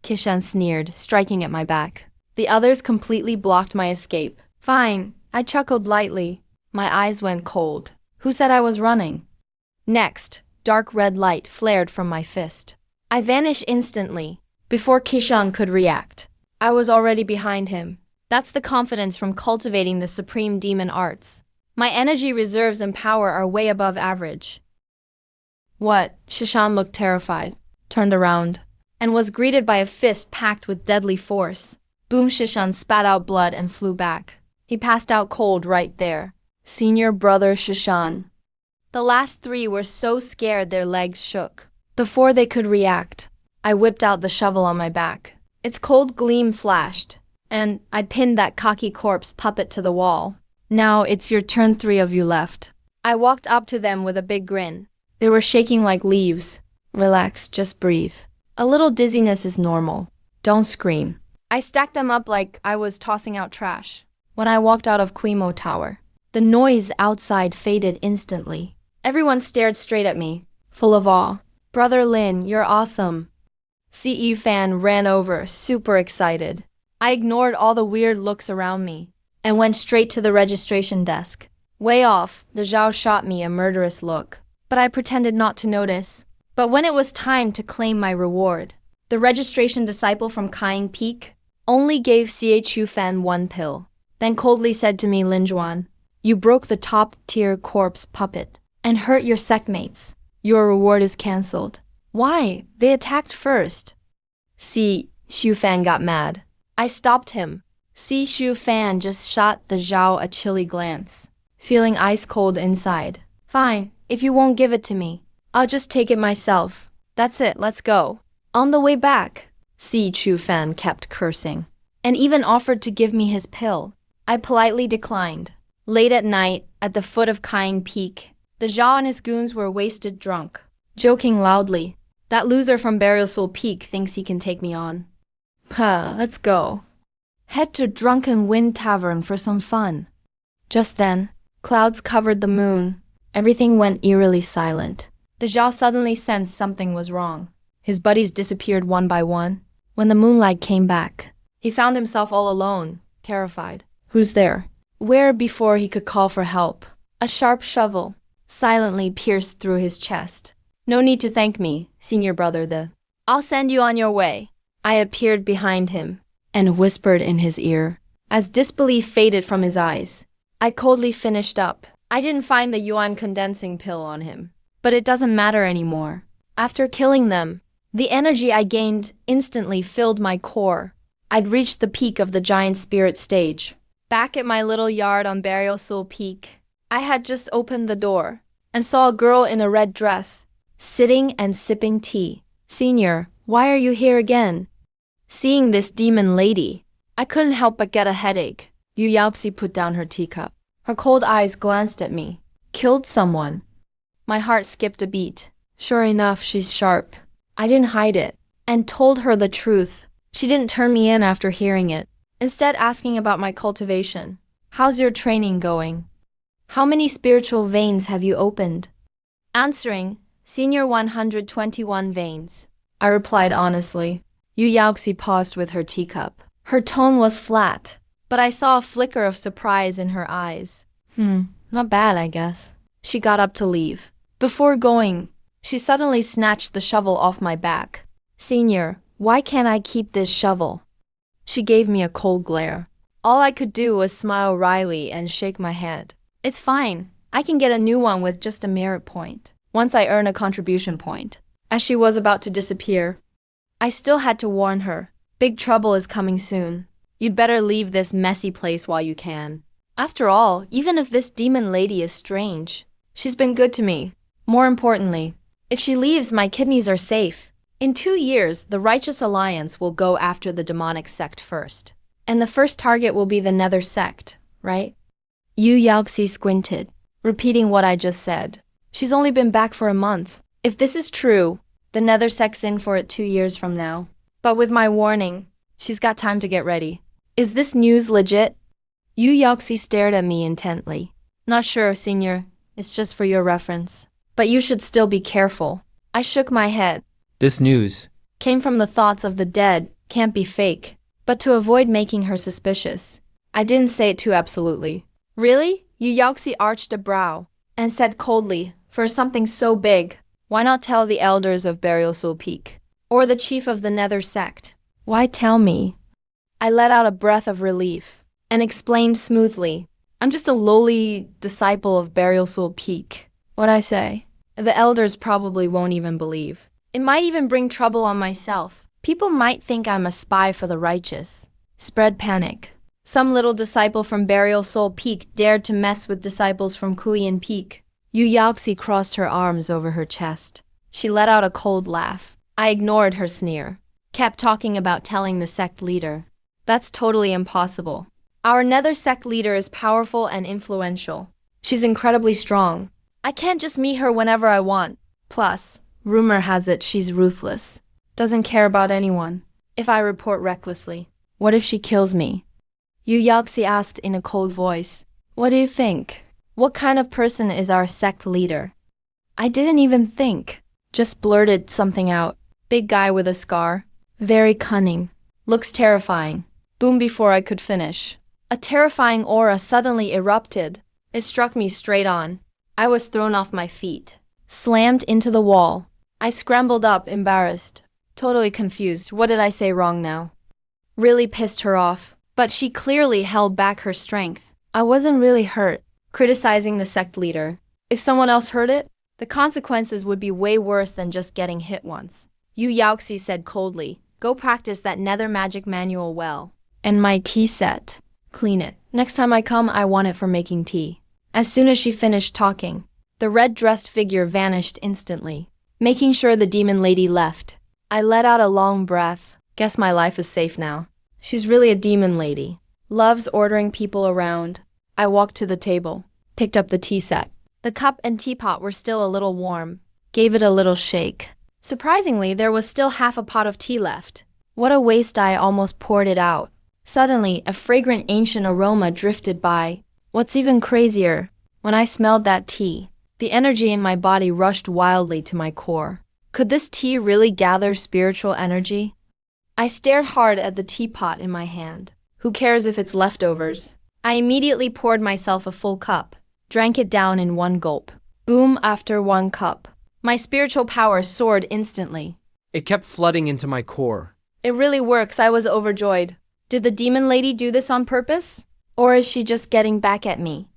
Kishan sneered, striking at my back. The others completely blocked my escape. Fine, I chuckled lightly. My eyes went cold. Who said I was running? Next, dark red light flared from my fist. I vanished instantly. Before Kishan could react, I was already behind him. That's the confidence from cultivating the supreme demon arts. My energy reserves and power are way above average. What? Shishan looked terrified, turned around, and was greeted by a fist packed with deadly force. Boom! Shishan spat out blood and flew back. He passed out cold right there. Senior brother Shishan. The last 3 were so scared their legs shook. Before they could react, I whipped out the shovel on my back. Its cold gleam flashed, and I pinned that cocky corpse puppet to the wall. Now it's your turn, 3 of you left. I walked up to them with a big grin. They were shaking like leaves. Relax, just breathe. A little dizziness is normal. Don't scream. I stacked them up like I was tossing out trash. When I walked out of Quimo Tower, the noise outside faded instantly. Everyone stared straight at me, full of awe. Brother Lin, you're awesome. Yu Fan ran over, super excited. I ignored all the weird looks around me and went straight to the registration desk. Way off, the Zhao shot me a murderous look, but I pretended not to notice. But when it was time to claim my reward, the registration disciple from Kying Peak only gave Yu Fan 1 pill, then coldly said to me, Lin Zhuan, you broke the top-tier corpse puppet and hurt your sectmates. Your reward is cancelled. Why? They attacked first. Yu Fan got mad. I stopped him. Yu Fan just shot the Zhao a chilly glance, feeling ice cold inside. Fine, if you won't give it to me, I'll just take it myself. That's it, let's go. On the way back, Yu Fan kept cursing, and even offered to give me his pill. I politely declined. Late at night, at the foot of Kying Peak, the Zhao and his goons were wasted drunk, joking loudly. That loser from Burial Soul Peak thinks he can take me on. Let's go. Head to Drunken Wind Tavern for some fun. Just then, clouds covered the moon. Everything went eerily silent. The Zhao suddenly sensed something was wrong. His buddies disappeared one by one. When the moonlight came back, he found himself all alone, terrified. Who's there? Where before he could call for help? A sharp shovel silently pierced through his chest. No need to thank me, senior brother. I'll send you on your way. I appeared behind him and whispered in his ear. As disbelief faded from his eyes, I coldly finished up. I didn't find the yuan condensing pill on him, but it doesn't matter anymore. After killing them, the energy I gained instantly filled my core. I'd reached the peak of the giant spirit stage. Back at my little yard on Burial Soul Peak, I had just opened the door and saw a girl in a red dress, sitting and sipping tea. Senior, why are you here again? Seeing this demon lady, I couldn't help but get a headache. Yu Yaopsi put down her teacup. Her cold eyes glanced at me. Killed someone. My heart skipped a beat. Sure enough, she's sharp. I didn't hide it and told her the truth. She didn't turn me in after hearing it, instead asking about my cultivation. How's your training going? How many spiritual veins have you opened? Answering, Senior 121 veins. I replied honestly. Yu Yaoxi paused with her teacup. Her tone was flat, but I saw a flicker of surprise in her eyes. Not bad, I guess. She got up to leave. Before going, she suddenly snatched the shovel off my back. Senior, why can't I keep this shovel? She gave me a cold glare. All I could do was smile wryly and shake my head. It's fine. I can get a new one with just a merit point, once I earn a contribution point. As she was about to disappear, I still had to warn her. Big trouble is coming soon. You'd better leave this messy place while you can. After all, even if this demon lady is strange, she's been good to me. More importantly, if she leaves, my kidneys are safe. In 2 years, the Righteous Alliance will go after the demonic sect first. And the first target will be the Nether sect, right? Yu Yaoxi squinted, repeating what I just said. She's only been back for a month. If this is true, the Nether sect's in for it 2 years from now. But with my warning, she's got time to get ready. Is this news legit? Yu Yaoxi stared at me intently. Not sure, Senior. It's just for your reference. But you should still be careful. I shook my head. This news Came from the thoughts of the dead, can't be fake. But to avoid making her suspicious, I didn't say it too absolutely. Really? Yu Yaoxi arched a brow and said coldly, for something so big, why not tell the elders of Burial Soul Peak? Or the chief of the Nether sect? Why tell me? I let out a breath of relief and explained smoothly, I'm just a lowly disciple of Burial Soul Peak. What'd I say? The elders probably won't even believe. It might even bring trouble on myself. People might think I'm a spy for the righteous. Spread panic. Some little disciple from Burial Soul Peak dared to mess with disciples from Kuiyin Peak. Yu Yaoxi crossed her arms over her chest. She let out a cold laugh. I ignored her sneer. Kept talking about telling the sect leader. That's totally impossible. Our Nether sect leader is powerful and influential. She's incredibly strong. I can't just meet her whenever I want. Plus, rumor has it she's ruthless. Doesn't care about anyone. If I report recklessly, what if she kills me? Yu Yaoxi asked in a cold voice. What do you think? What kind of person is our sect leader? I didn't even think. Just blurted something out. Big guy with a scar. Very cunning. Looks terrifying. Boom before I could finish. A terrifying aura suddenly erupted. It struck me straight on. I was thrown off my feet. Slammed into the wall. I scrambled up, embarrassed. Totally confused. What did I say wrong now? Really pissed her off. But she clearly held back her strength. I wasn't really hurt. Criticizing the sect leader. If someone else heard it, the consequences would be way worse than just getting hit once. Yu Yaoxi said coldly, go practice that Nether magic manual well. And my tea set. Clean it. Next time I come, I want it for making tea. As soon as she finished talking, the red-dressed figure vanished instantly, making sure the demon lady left. I let out a long breath. Guess my life is safe now. She's really a demon lady. Loves ordering people around. I walked to the table, picked up the tea set. The cup and teapot were still a little warm. Gave it a little shake. Surprisingly, there was still half a pot of tea left. What a waste, I almost poured it out. Suddenly, a fragrant ancient aroma drifted by. What's even crazier, when I smelled that tea, the energy in my body rushed wildly to my core. Could this tea really gather spiritual energy? I stared hard at the teapot in my hand. Who cares if it's leftovers? I immediately poured myself a full cup, drank it down in one gulp. Boom after one cup. My spiritual power soared instantly. It kept flooding into my core. It really works, I was overjoyed. Did the demon lady do this on purpose? Or is she just getting back at me?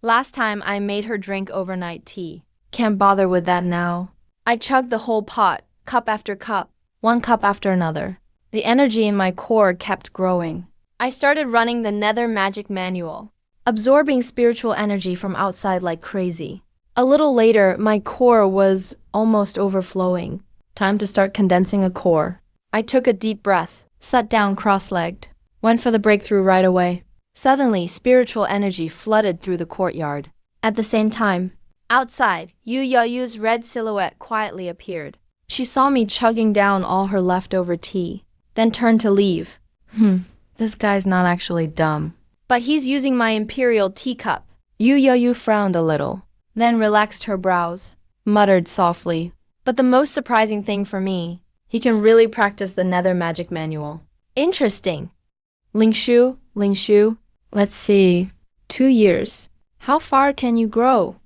Last time I made her drink overnight tea. Can't bother with that now. I chugged the whole pot, cup after cup, one cup after another. The energy in my core kept growing. I started running the Nether magic manual, absorbing spiritual energy from outside like crazy. A little later, my core was almost overflowing. Time to start condensing a core. I took a deep breath, sat down cross-legged, went for the breakthrough right away. Suddenly, spiritual energy flooded through the courtyard. At the same time, outside, Yu Yaoyu's red silhouette quietly appeared. She saw me chugging down all her leftover tea, then turned to leave. This guy's not actually dumb. But he's using my imperial teacup. Yu Yu frowned a little, then relaxed her brows, muttered softly. But the most surprising thing for me, he can really practice the nether magic manual. Interesting. Ling Shu, let's see. 2 years. How far can you grow?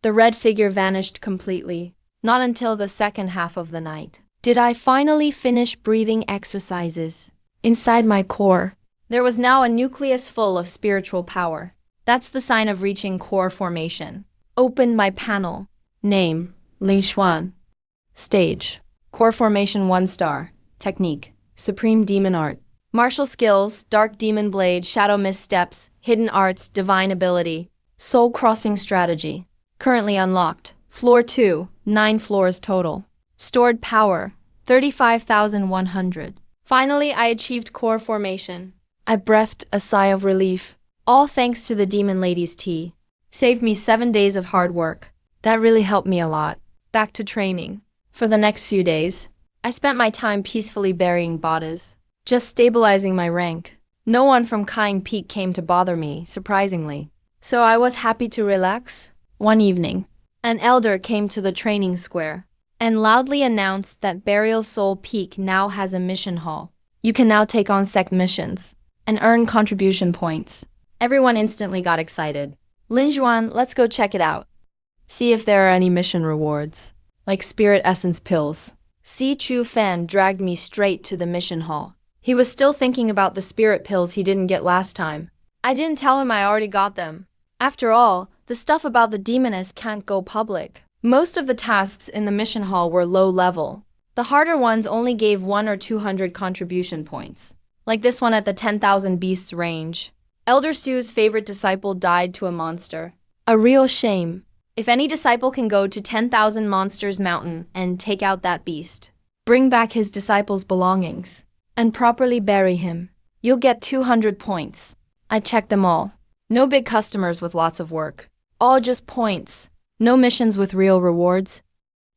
The red figure vanished completely. Not until the second half of the night did I finally finish breathing exercises. Inside my core, there was now a nucleus full of spiritual power. That's the sign of reaching core formation. Opened my panel. Name, Ling Xuan. Stage, core formation 1 star. Technique, supreme demon art. Martial skills, dark demon blade, shadow missteps, hidden arts, divine ability. Soul crossing strategy. Currently unlocked. Floor 2, 9 floors total. Stored power, 35,100. Finally, I achieved core formation. I breathed a sigh of relief. All thanks to the demon lady's tea. Saved me 7 days of hard work. That really helped me a lot. Back to training. For the next few days, I spent my time peacefully burying bodies, just stabilizing my rank. No one from Kying Peak came to bother me, surprisingly. So I was happy to relax. One evening, an elder came to the training square and loudly announced that Burial Soul Peak now has a mission hall. You can now take on sect missions and earn contribution points. Everyone instantly got excited. Lin Juan, let's go check it out. See if there are any mission rewards, like spirit essence pills. Si Chu Fan dragged me straight to the mission hall. He was still thinking about the spirit pills he didn't get last time. I didn't tell him I already got them. After all, the stuff about the demoness can't go public. Most of the tasks in the mission hall were low level. The harder ones only gave 100 or 200 contribution points, like this one at the 10,000 beasts range. Elder Su's favorite disciple died to a monster. A real shame. If any disciple can go to 10,000 Monsters Mountain and take out that beast, bring back his disciple's belongings, and properly bury him, you'll get 200 points. I checked them all. No big customers with lots of work. All just points. No missions with real rewards.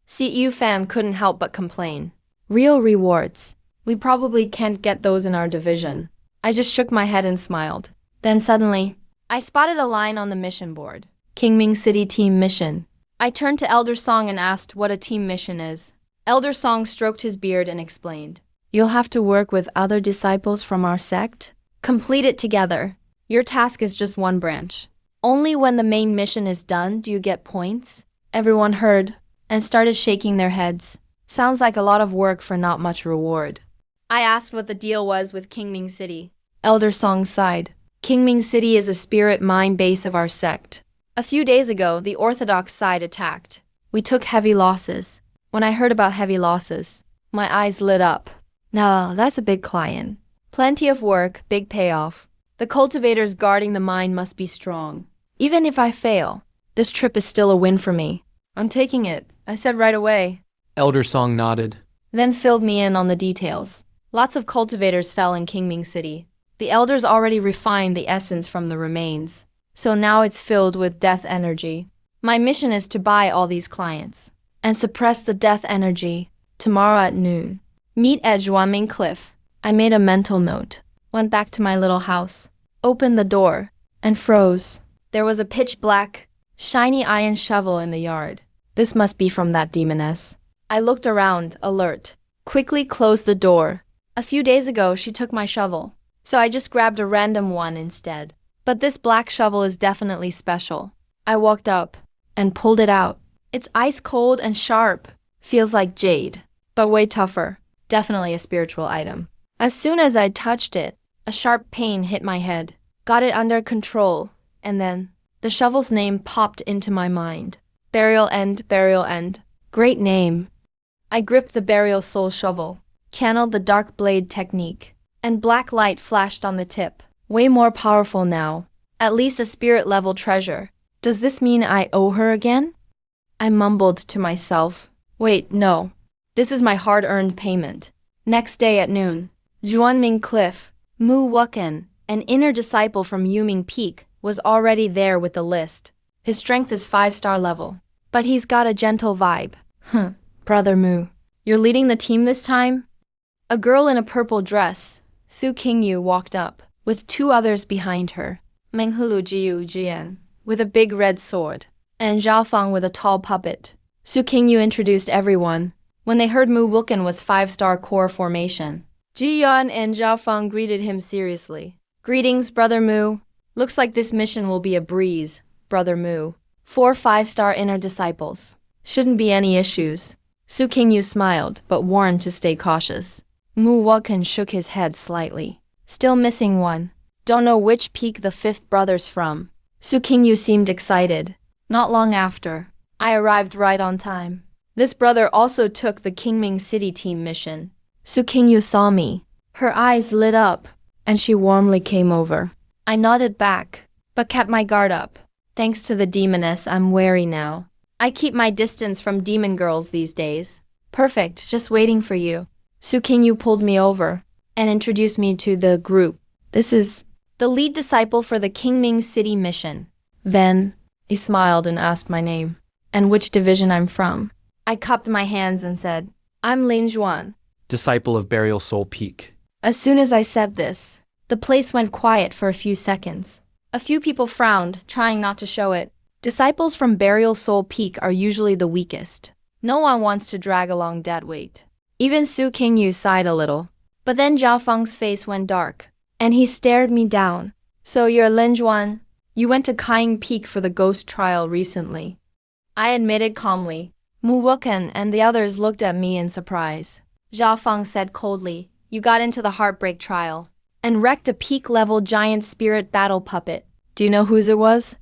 CEU fam couldn't help but complain. Real rewards. We probably can't get those in our division. I just shook my head and smiled. Then suddenly, I spotted a line on the mission board. Qingming City Team Mission. I turned to Elder Song and asked what a team mission is. Elder Song stroked his beard and explained. You'll have to work with other disciples from our sect. Complete it together. Your task is just one branch. Only when the main mission is done do you get points. Everyone heard and started shaking their heads. Sounds like a lot of work for not much reward. I asked what the deal was with Qingming City. Elder Song sighed. Qingming City is a spirit mine base of our sect. A few days ago, the Orthodox side attacked. We took heavy losses. When I heard about heavy losses, my eyes lit up. Now, that's a big client. Plenty of work, big payoff. The cultivators guarding the mine must be strong. Even if I fail, this trip is still a win for me. I'm taking it, I said right away. Elder Song nodded. Then filled me in on the details. Lots of cultivators fell in Qingming City. The elders already refined the essence from the remains, so now it's filled with death energy. My mission is to buy all these clients and suppress the death energy tomorrow at noon. Meet at Zhuanming Cliff. I made a mental note, went back to my little house, opened the door, and froze. There was a pitch black, shiny iron shovel in the yard. This must be from that demoness. I looked around, alert, quickly closed the door. A few days ago, she took my shovel, so I just grabbed a random one instead. But this black shovel is definitely special. I walked up and pulled it out. It's ice cold and sharp. Feels like jade, but way tougher. Definitely a spiritual item. As soon as I touched it, a sharp pain hit my head. Got it under control, and then the shovel's name popped into my mind. Burial End, Burial End. Great name. I gripped the Burial Soul shovel, channeled the dark blade technique, and black light flashed on the tip. Way more powerful now. At least a spirit-level treasure. Does this mean I owe her again? I mumbled to myself. Wait, no. This is my hard-earned payment. Next day at noon, Zhuanming Cliff, Mu Wuken, an inner disciple from Yuming Peak, was already there with the list. His strength is 5-star level, but he's got a gentle vibe. Brother Mu. You're leading the team this time? A girl in a purple dress, Su Qingyu, walked up, with 2 others behind her. Menghulu Jiu Jian. with a big red sword, and Zhao Feng with a tall puppet. Su Qingyu introduced everyone. When they heard Mu Wuken was 5-star core formation, Ji Yuan and Zhao Feng greeted him seriously. Greetings, Brother Mu. Looks like this mission will be a breeze, Brother Mu. 4 5-star inner disciples. Shouldn't be any issues. Su Qingyu smiled, but warned to stay cautious. Mu Wuken shook his head slightly. Still missing one. Don't know which peak the 5th brother's from. Su Qingyu seemed excited. Not long after, I arrived right on time. This brother also took the Qingming City team mission. Su Qingyu saw me. Her eyes lit up, and she warmly came over. I nodded back, but kept my guard up. Thanks to the demoness, I'm wary now. I keep my distance from demon girls these days. Perfect, just waiting for you. Su Qingyu pulled me over and introduced me to the group. This is the lead disciple for the Qingming City mission. Then, he smiled and asked my name and which division I'm from. I cupped my hands and said, I'm Lin Zhuan. Disciple of Burial Soul Peak. As soon as I said this, the place went quiet for a few seconds. A few people frowned, trying not to show it. Disciples from Burial Soul Peak are usually the weakest. No one wants to drag along dead weight. Even Su Qingyu sighed a little. But then Zhao Feng's face went dark, and he stared me down. So you're Lin Zhuan? You went to Kaiying Peak for the ghost trial recently. I admitted calmly. Mu Wuken and the others looked at me in surprise. Zhao Feng said coldly, you got into the heartbreak trial and wrecked a peak-level giant spirit battle puppet. Do you know whose it was?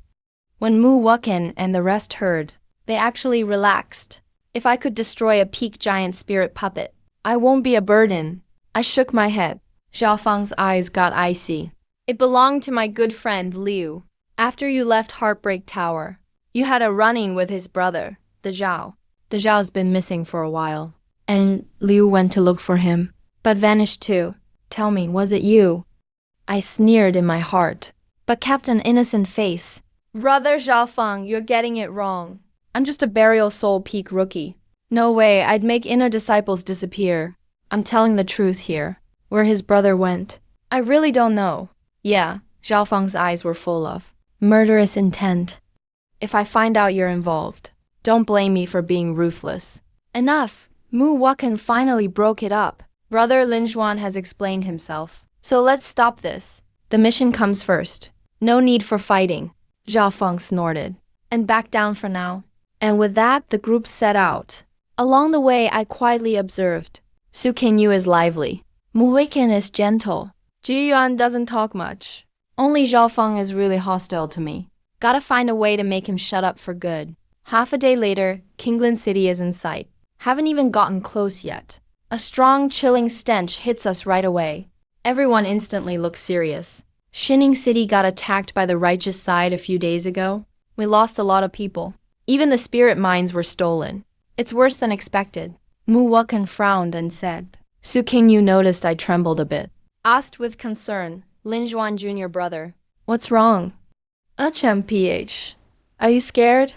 When Mu Wuken and the rest heard, they actually relaxed. If I could destroy a peak giant spirit puppet, I won't be a burden. I shook my head. Zhao Feng's eyes got icy. It belonged to my good friend Liu. After you left Heartbreak Tower, you had a run-in with his brother, the Zhao. The Zhao's been missing for a while, and Liu went to look for him, but vanished too. Tell me, was it you? I sneered in my heart, but kept an innocent face. Brother Zhao Feng, you're getting it wrong. I'm just a Burial Soul Peak rookie. No way, I'd make inner disciples disappear. I'm telling the truth here. Where his brother went, I really don't know. Yeah, Zhao Feng's eyes were full of murderous intent. If I find out you're involved, don't blame me for being ruthless. Enough! Mu Wuken finally broke it up. Brother Lin Zhuan has explained himself. So let's stop this. The mission comes first. No need for fighting. Zhao Feng snorted and backed down for now. And with that, the group set out. Along the way, I quietly observed. Su Qingyu is lively. Mu Wuken is gentle. Ji Yuan doesn't talk much. Only Zhao Feng is really hostile to me. Gotta find a way to make him shut up for good. Half a day later, Qingling City is in sight. Haven't even gotten close yet. A strong, chilling stench hits us right away. Everyone instantly looks serious. Shining City got attacked by the righteous side a few days ago. We lost a lot of people. Even the spirit mines were stolen. It's worse than expected. Mu Wuken frowned and said. Su Qingyu noticed I trembled a bit. Asked with concern, Lin Zhuan Jr. brother, what's wrong? PH. Are you scared?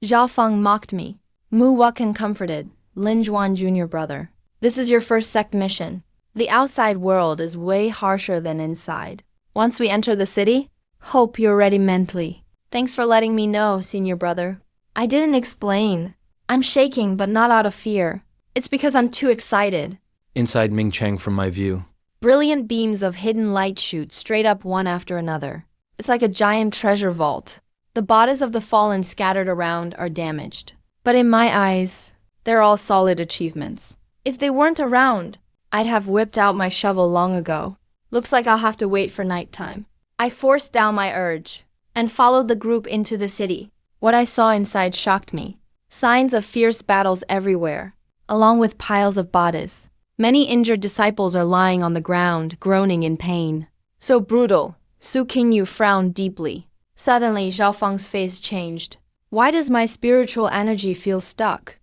Zhao Feng mocked me. Mu Wuken comforted, Lin Zhuan Jr. brother. This is your first sect mission. The outside world is way harsher than inside. Once we enter the city, hope you're ready mentally. Thanks for letting me know, senior brother. I didn't explain. I'm shaking, but not out of fear. It's because I'm too excited. Inside Ming Cheng from my view. Brilliant beams of hidden light shoot straight up one after another. It's like a giant treasure vault. The bodies of the fallen scattered around are damaged. But in my eyes, they're all solid achievements. If they weren't around, I'd have whipped out my shovel long ago. Looks like I'll have to wait for nighttime. I forced down my urge and followed the group into the city. What I saw inside shocked me. Signs of fierce battles everywhere, along with piles of bodies. Many injured disciples are lying on the ground, groaning in pain. So brutal. Su Qingyu frowned deeply. Suddenly, Zhao Feng's face changed. Why does my spiritual energy feel stuck?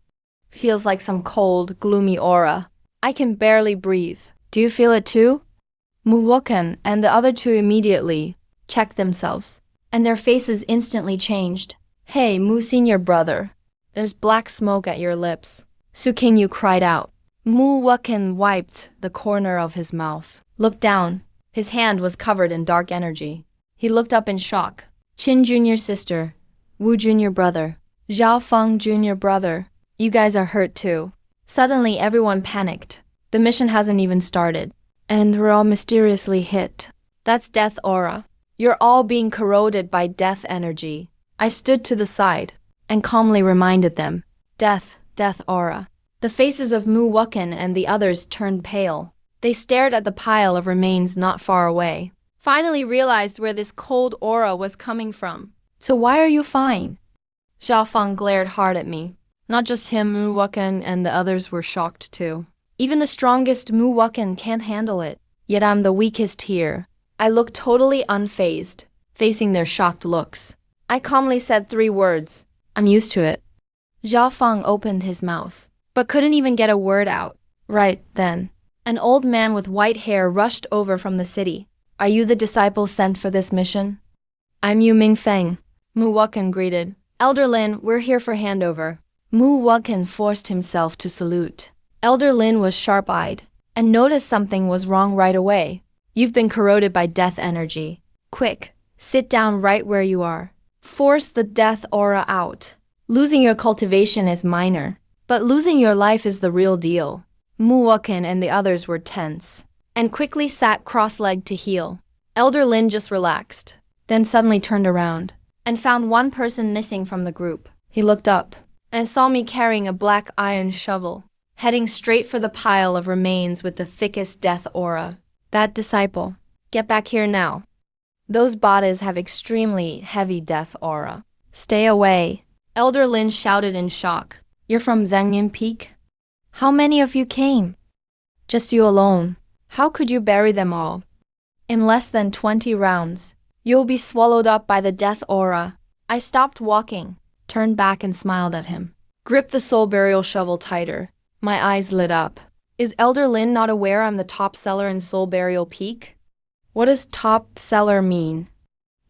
Feels like some cold, gloomy aura. I can barely breathe. Do you feel it too? Mu Wuken and the other two immediately checked themselves, and their faces instantly changed. Hey, Mu senior brother. There's black smoke at your lips. Su Qingyu cried out. Mu Wuken wiped the corner of his mouth. Looked down. His hand was covered in dark energy. He looked up in shock. Qin Jr. sister, Wu Jr. brother, Zhao Feng Jr. brother. You guys are hurt too. Suddenly everyone panicked. The mission hasn't even started. And we're all mysteriously hit. That's death aura. You're all being corroded by death energy. I stood to the side and calmly reminded them. Death aura. The faces of Mu Wuken and the others turned pale. They stared at the pile of remains not far away. Finally realized where this cold aura was coming from. So why are you fine? Zhao Feng glared hard at me. Not just him, Mu Wuken and the others were shocked too. Even the strongest Mu Wuken can't handle it. Yet I'm the weakest here. I looked totally unfazed, facing their shocked looks. I calmly said 3 words. I'm used to it. Zhao Feng opened his mouth, but couldn't even get a word out. Right then, an old man with white hair rushed over from the city. Are you the disciple sent for this mission? I'm Yu Mingfeng. Mu Wuken greeted. Elder Lin, we're here for handover. Mu Wuken forced himself to salute. Elder Lin was sharp-eyed and noticed something was wrong right away. You've been corroded by death energy. Quick, sit down right where you are. Force the death aura out. Losing your cultivation is minor, but losing your life is the real deal. Mu Wuken and the others were tense and quickly sat cross-legged to heal. Elder Lin just relaxed, then suddenly turned around and found one person missing from the group. He looked up and saw me carrying a black iron shovel, heading straight for the pile of remains with the thickest death aura. That disciple, get back here now. Those bodies have extremely heavy death aura. Stay away. Elder Lin shouted in shock. You're from Zhangyin Peak? How many of you came? Just you alone. How could you bury them all? In less than 20 rounds, you'll be swallowed up by the death aura. I stopped walking, turned back and smiled at him. Gripped the soul burial shovel tighter. My eyes lit up. Is Elder Lin not aware I'm the top seller in Soul Burial Peak? What does top seller mean?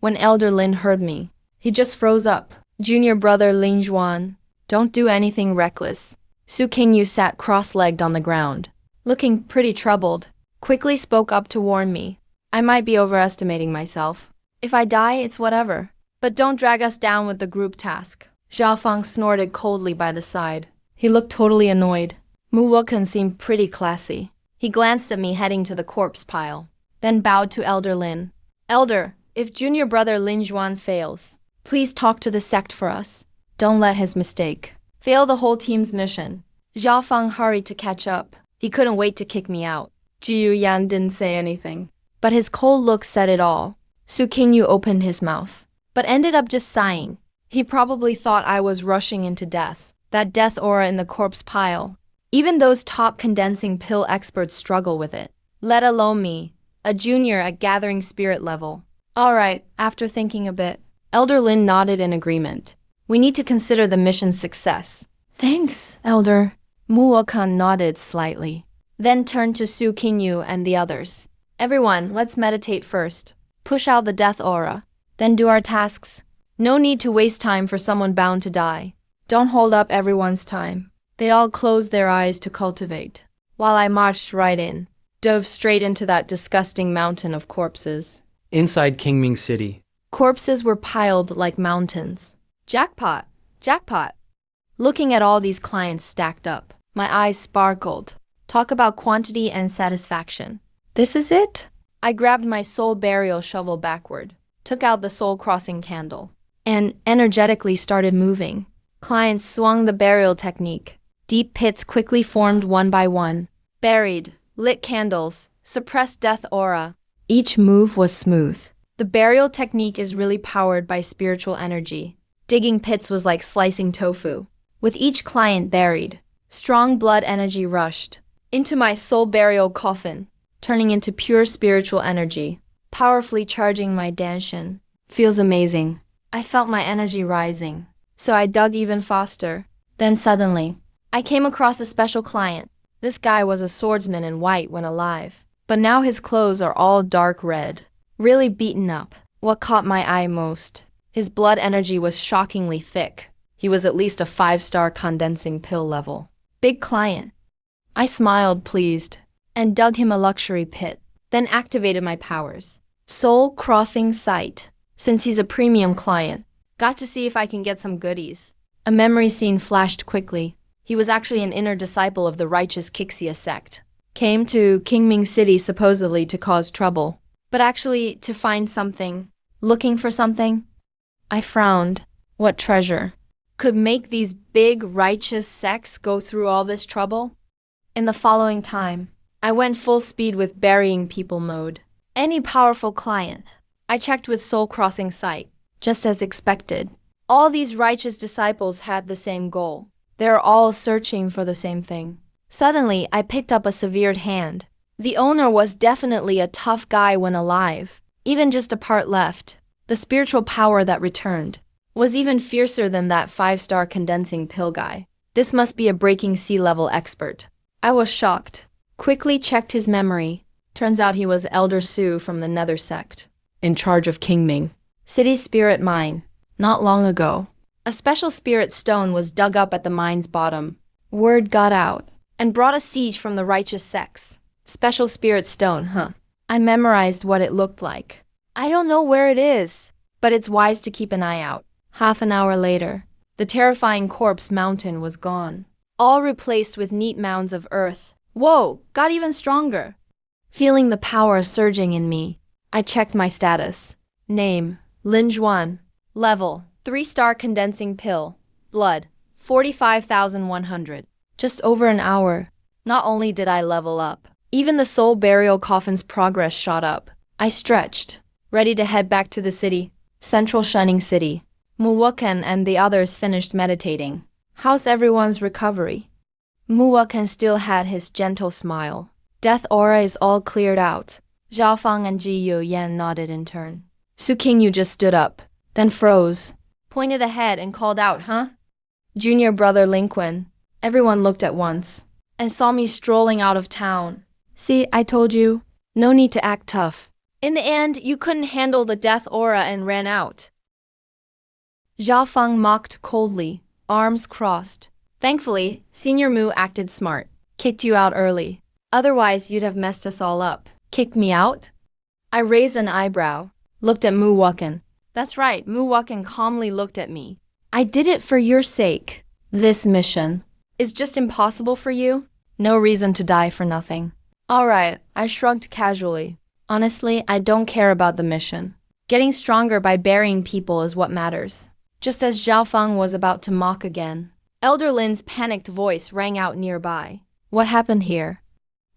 When Elder Lin heard me, he just froze up. Junior brother Ling Juan, don't do anything reckless. Su Qingyu sat cross-legged on the ground, looking pretty troubled. Quickly spoke up to warn me. I might be overestimating myself. If I die, it's whatever. But don't drag us down with the group task. Zhao Feng snorted coldly by the side. He looked totally annoyed. Mu Wuken seemed pretty classy. He glanced at me heading to the corpse pile, then bowed to Elder Lin. Elder, if junior brother Lin Juan fails, please talk to the sect for us. Don't let his mistake fail the whole team's mission. Zhao Feng hurried to catch up. He couldn't wait to kick me out. Jiu Yan didn't say anything, but his cold look said it all. Su Qingyu opened his mouth, but ended up just sighing. He probably thought I was rushing into death. That death aura in the corpse pile. Even those top condensing pill experts struggle with it, let alone me, a junior at gathering spirit level. All right, after thinking a bit, Elder Lin nodded in agreement. We need to consider the mission's success. Thanks, Elder. Mu Wuken nodded slightly, then turned to Su Qingyu and the others. Everyone, let's meditate first. Push out the death aura, then do our tasks. No need to waste time for someone bound to die. Don't hold up everyone's time. They all closed their eyes to cultivate, while I marched right in, dove straight into that disgusting mountain of corpses. Inside Qingming City. Corpses were piled like mountains. Jackpot! Jackpot! Looking at all these clients stacked up, my eyes sparkled. Talk about quantity and satisfaction. This is it? I grabbed my soul burial shovel backward, took out the soul crossing candle, and energetically started moving. Clients swung the burial technique. Deep pits quickly formed one by one. Buried, lit candles, suppressed death aura. Each move was smooth. The burial technique is really powered by spiritual energy. Digging pits was like slicing tofu. With each client buried, strong blood energy rushed into my soul burial coffin, turning into pure spiritual energy, powerfully charging my danshin. Feels amazing. I felt my energy rising, so I dug even faster. Then suddenly, I came across a special client. This guy was a swordsman in white when alive, but now his clothes are all dark red, really beaten up. What caught my eye most? His blood energy was shockingly thick. He was at least a 5-star condensing pill level. Big client. I smiled, pleased, and dug him a luxury pit, then activated my powers. Soul crossing sight. since he's a premium client. Got to see if I can get some goodies. A memory scene flashed quickly. He was actually an inner disciple of the righteous Kixia sect. Came to Qingming City supposedly to cause trouble, but actually to find something. Looking for something? I frowned. What treasure could make these big righteous sects go through all this trouble? In the following time, I went full speed with burying people mode. Any powerful client. I checked with soul-crossing sight, just as expected. All these righteous disciples had the same goal. They're all searching for the same thing. Suddenly, I picked up a severed hand. The owner was definitely a tough guy when alive, even just a part left. The spiritual power that returned was even fiercer than that 5-star condensing pill guy. This must be a breaking sea level expert. I was shocked. Quickly checked his memory. Turns out he was Elder Su from the Nether sect, in charge of Qingming City's spirit mine. Not long ago, a special spirit stone was dug up at the mine's bottom. Word got out and brought a siege from the righteous sects. Special spirit stone, huh? I memorized what it looked like. I don't know where it is, but it's wise to keep an eye out. Half an hour later, the terrifying corpse mountain was gone, all replaced with neat mounds of earth. Whoa, got even stronger. Feeling the power surging in me, I checked my status. Name, Lin Juan. Level, 3-star condensing pill. Blood, 45,100. Just over an hour. Not only did I level up, even the soul burial coffin's progress shot up. I stretched, ready to head back to the city. Central Shining City. Muwaken and the others finished meditating. How's everyone's recovery? Muwaken still had his gentle smile. Death aura is all cleared out. Zhao Fang and Ji Yuyan nodded in turn. Su Qingyu just stood up, then froze, pointed ahead and called out, huh? Junior brother Linquin. Everyone looked at once, and saw me strolling out of town. See, I told you. No need to act tough. In the end, you couldn't handle the death aura and ran out. Zhao Fang mocked coldly, arms crossed. Thankfully, Senior Mu acted smart. Kicked you out early. Otherwise, you'd have messed us all up. Kicked me out? I raised an eyebrow, looked at Mu Waken. That's right, Mu Waken calmly looked at me. I did it for your sake. This mission is just impossible for you? No reason to die for nothing. All right, I shrugged casually. Honestly, I don't care about the mission. Getting stronger by burying people is what matters. Just as Zhao Fang was about to mock again, Elder Lin's panicked voice rang out nearby. What happened here?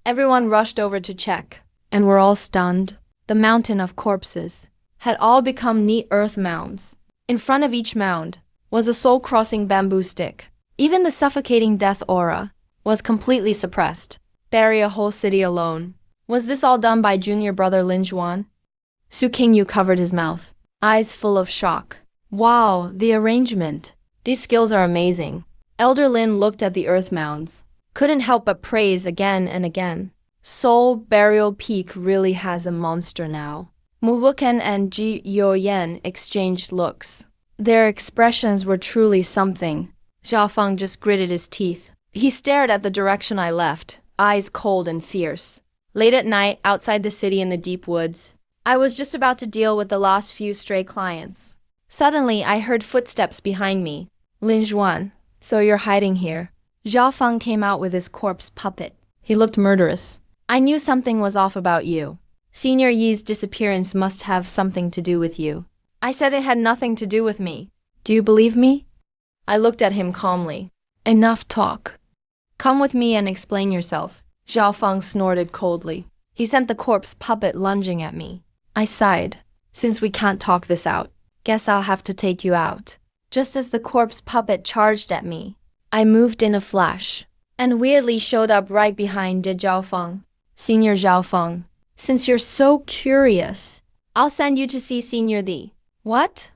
Everyone rushed over to check, and were all stunned. The mountain of corpses had all become neat earth mounds. In front of each mound was a soul-crossing bamboo stick. Even the suffocating death aura was completely suppressed. Bury a whole city alone. Was this all done by junior brother Lin Juan? Su Qingyu covered his mouth, eyes full of shock. Wow, the arrangement. These skills are amazing. Elder Lin looked at the earth mounds. Couldn't help but praise again and again. Soul Burial Peak really has a monster now. Mu Wuken and Ji Yuyan exchanged looks. Their expressions were truly something. Zhao Fang just gritted his teeth. He stared at the direction I left, eyes cold and fierce. Late at night, outside the city in the deep woods, I was just about to deal with the last few stray clients. Suddenly, I heard footsteps behind me. Lin Juan, so you're hiding here. Zhao Fang came out with his corpse puppet. He looked murderous. I knew something was off about you. Senior Yi's disappearance must have something to do with you. I said it had nothing to do with me. Do you believe me? I looked at him calmly. Enough talk. Come with me and explain yourself. Zhao Fang snorted coldly. He sent the corpse puppet lunging at me. I sighed. Since we can't talk this out, guess I'll have to take you out. Just as the corpse puppet charged at me, I moved in a flash, and weirdly showed up right behind Zhao Fang. Senior Zhao Fang, since you're so curious, I'll send you to see Senior Li. What?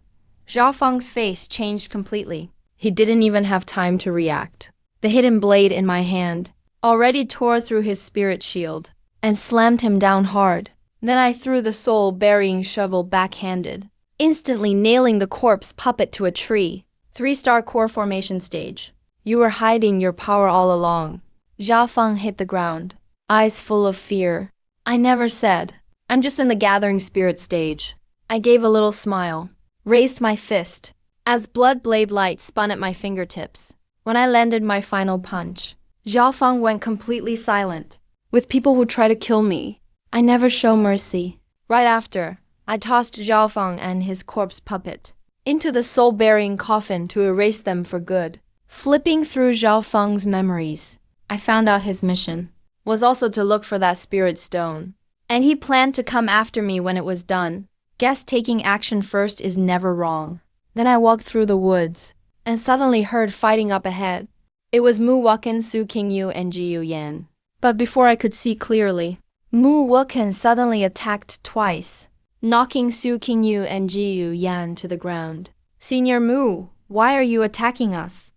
Zhao Fang's face changed completely. He didn't even have time to react. The hidden blade in my hand already tore through his spirit shield and slammed him down hard. Then I threw the soul-burying shovel backhanded, instantly nailing the corpse puppet to a tree. 3-star core formation stage. You were hiding your power all along. Zhao Fang hit the ground, eyes full of fear. I never said. I'm just in the gathering spirit stage. I gave a little smile, raised my fist, as blood blade light spun at my fingertips. When I landed my final punch, Zhao Feng went completely silent. With people who try to kill me, I never show mercy. Right after, I tossed Zhao Feng and his corpse puppet into the soul-burying coffin to erase them for good. Flipping through Zhao Feng's memories, I found out his mission was also to look for that spirit stone. And he planned to come after me when it was done. Guess taking action first is never wrong. Then I walked through the woods and suddenly heard fighting up ahead. It was Mu Wuken, Su Qingyu, and Jiyu Yan. But before I could see clearly, Mu Wuken suddenly attacked twice, knocking Su Qingyu and Jiyu Yan to the ground. Senior Mu, why are you attacking us?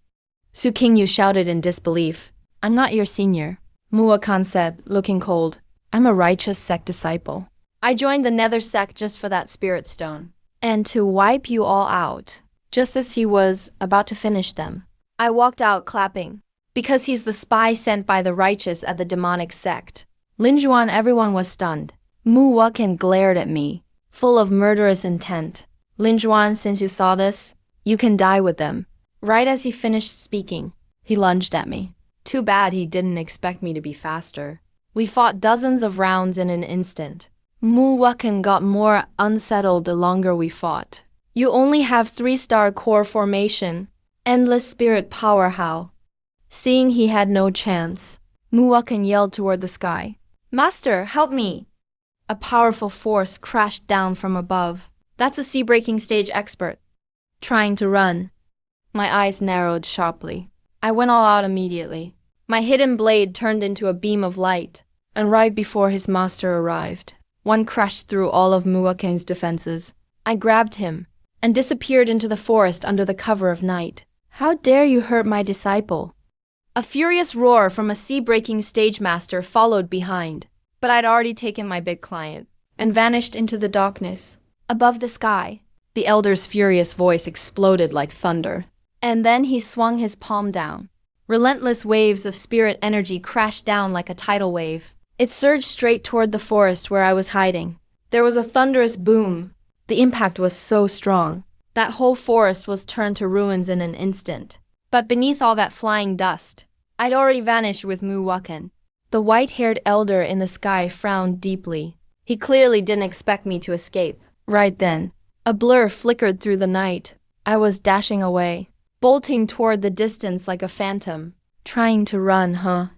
Su Qingyu shouted in disbelief. I'm not your senior, Mu Wuken said, looking cold. I'm a righteous sect disciple. I joined the Nether sect just for that spirit stone, and to wipe you all out. Just as he was about to finish them, I walked out clapping, because he's the spy sent by the righteous at the demonic sect. Lin Juan, everyone was stunned. Mu Wuken glared at me, full of murderous intent. Lin Juan, since you saw this, you can die with them. Right as he finished speaking, he lunged at me. Too bad he didn't expect me to be faster. We fought dozens of rounds in an instant. Mu Wuken got more unsettled the longer we fought. You only have 3-star core formation. Endless spirit power, how? Seeing he had no chance, Mu Wuken yelled toward the sky. Master, help me! A powerful force crashed down from above. That's a sea-breaking stage expert. Trying to run. My eyes narrowed sharply. I went all out immediately. My hidden blade turned into a beam of light, and right before his master arrived, one crashed through all of Mu Wuken's defenses. I grabbed him and disappeared into the forest under the cover of night. How dare you hurt my disciple? A furious roar from a sea-breaking stage master followed behind, but I'd already taken my big client and vanished into the darkness. Above the sky, the elder's furious voice exploded like thunder, and then he swung his palm down. Relentless waves of spirit energy crashed down like a tidal wave. It surged straight toward the forest where I was hiding. There was a thunderous boom. The impact was so strong that whole forest was turned to ruins in an instant. But beneath all that flying dust, I'd already vanished with Mu Wuken. The white-haired elder in the sky frowned deeply. He clearly didn't expect me to escape. Right then, a blur flickered through the night. I was dashing away, bolting toward the distance like a phantom. Trying to run, huh?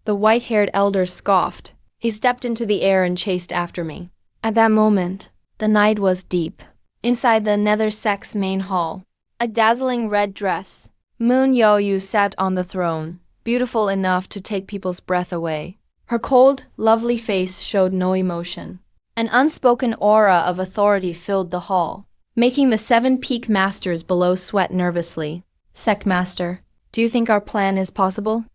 The white-haired elder scoffed. He stepped into the air and chased after me. At that moment, the night was deep. Inside the Nether sect's main hall, a dazzling red dress, Moon Yo-yu sat on the throne, beautiful enough to take people's breath away. Her cold, lovely face showed no emotion. An unspoken aura of authority filled the hall, making the 7 peak masters below sweat nervously. Sect Master, do you think our plan is possible?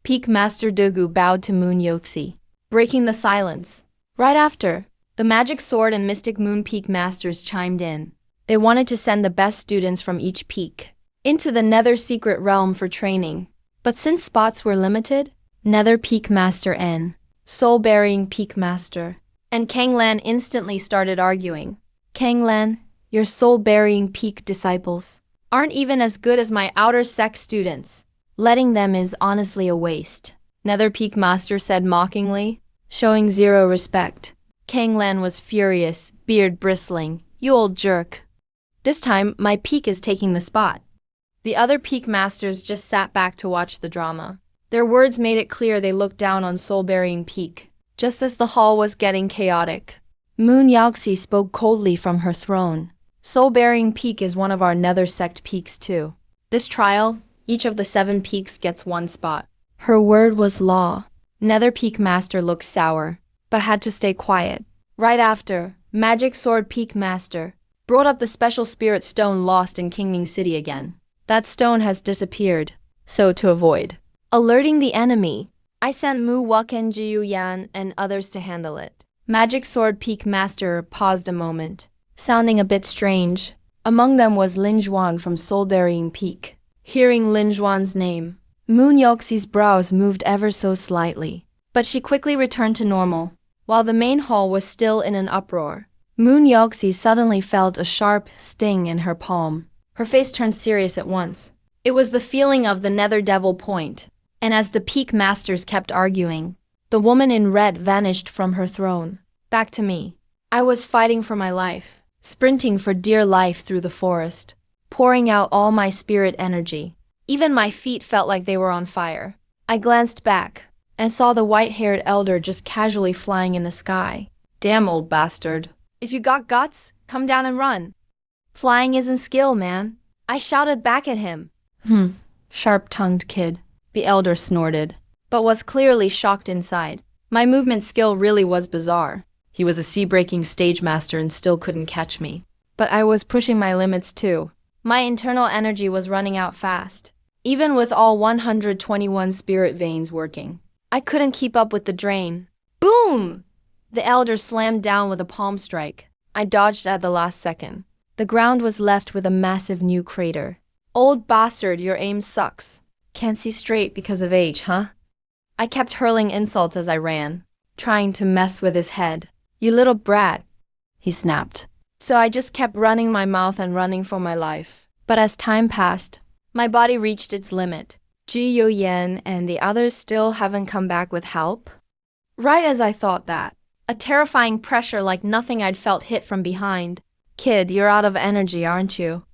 Peak Master Dugu bowed to Moon Yoxi, breaking the silence. Right after, the Magic Sword and Mystic Moon Peak Masters chimed in. They wanted to send the best students from each peak into the Nether Secret Realm for training. But since spots were limited, Nether Peak Master N, Soul-Burying Peak Master, and Kanglan instantly started arguing. Kanglan, your soul-burying peak disciples aren't even as good as my outer sect students. Letting them is honestly a waste, Nether Peak Master said mockingly, showing zero respect. Kanglan was furious, beard bristling. You old jerk. This time, my peak is taking the spot. The other peak masters just sat back to watch the drama. Their words made it clear they looked down on soul-burying peak. Just as the hall was getting chaotic, Moon Yaoxi spoke coldly from her throne. Soul-burying peak is one of our Nether sect peaks too. This trial, each of the 7 peaks gets 1 spot. Her word was law. Nether Peak Master looked sour, but had to stay quiet. Right after, Magic Sword Peak Master brought up the special spirit stone lost in Kingming City again. That stone has disappeared, so to avoid alerting the enemy, I sent Mu Wuken, Jiyu Yan, and others to handle it. Magic Sword Peak Master paused a moment, sounding a bit strange. Among them was Lin Juan from Soul-Burying Peak. Hearing Lin Juan's name, Moon Yoxi's brows moved ever so slightly, but she quickly returned to normal. While the main hall was still in an uproar, Moon Yoxi suddenly felt a sharp sting in her palm. Her face turned serious at once. It was the feeling of the Nether Devil Point. And as the peak masters kept arguing, the woman in red vanished from her throne. Back to me. I was fighting for my life, sprinting for dear life through the forest, pouring out all my spirit energy. Even my feet felt like they were on fire. I glanced back and saw the white-haired elder just casually flying in the sky. Damn old bastard. If you got guts, come down and run. Flying isn't skill, man. I shouted back at him. Sharp-tongued kid, the elder snorted, but was clearly shocked inside. My movement skill really was bizarre. He was a sea-breaking stage master and still couldn't catch me. But I was pushing my limits too. My internal energy was running out fast, even with all 121 spirit veins working. I couldn't keep up with the drain. Boom! The elder slammed down with a palm strike. I dodged at the last second. The ground was left with a massive new crater. Old bastard, your aim sucks. Can't see straight because of age, huh? I kept hurling insults as I ran, trying to mess with his head. You little brat, he snapped. So I just kept running my mouth and running for my life. But as time passed, my body reached its limit. Ji Yuyan and the others still haven't come back with help? Right as I thought that, a terrifying pressure like nothing I'd felt hit from behind. Kid, you're out of energy, aren't you?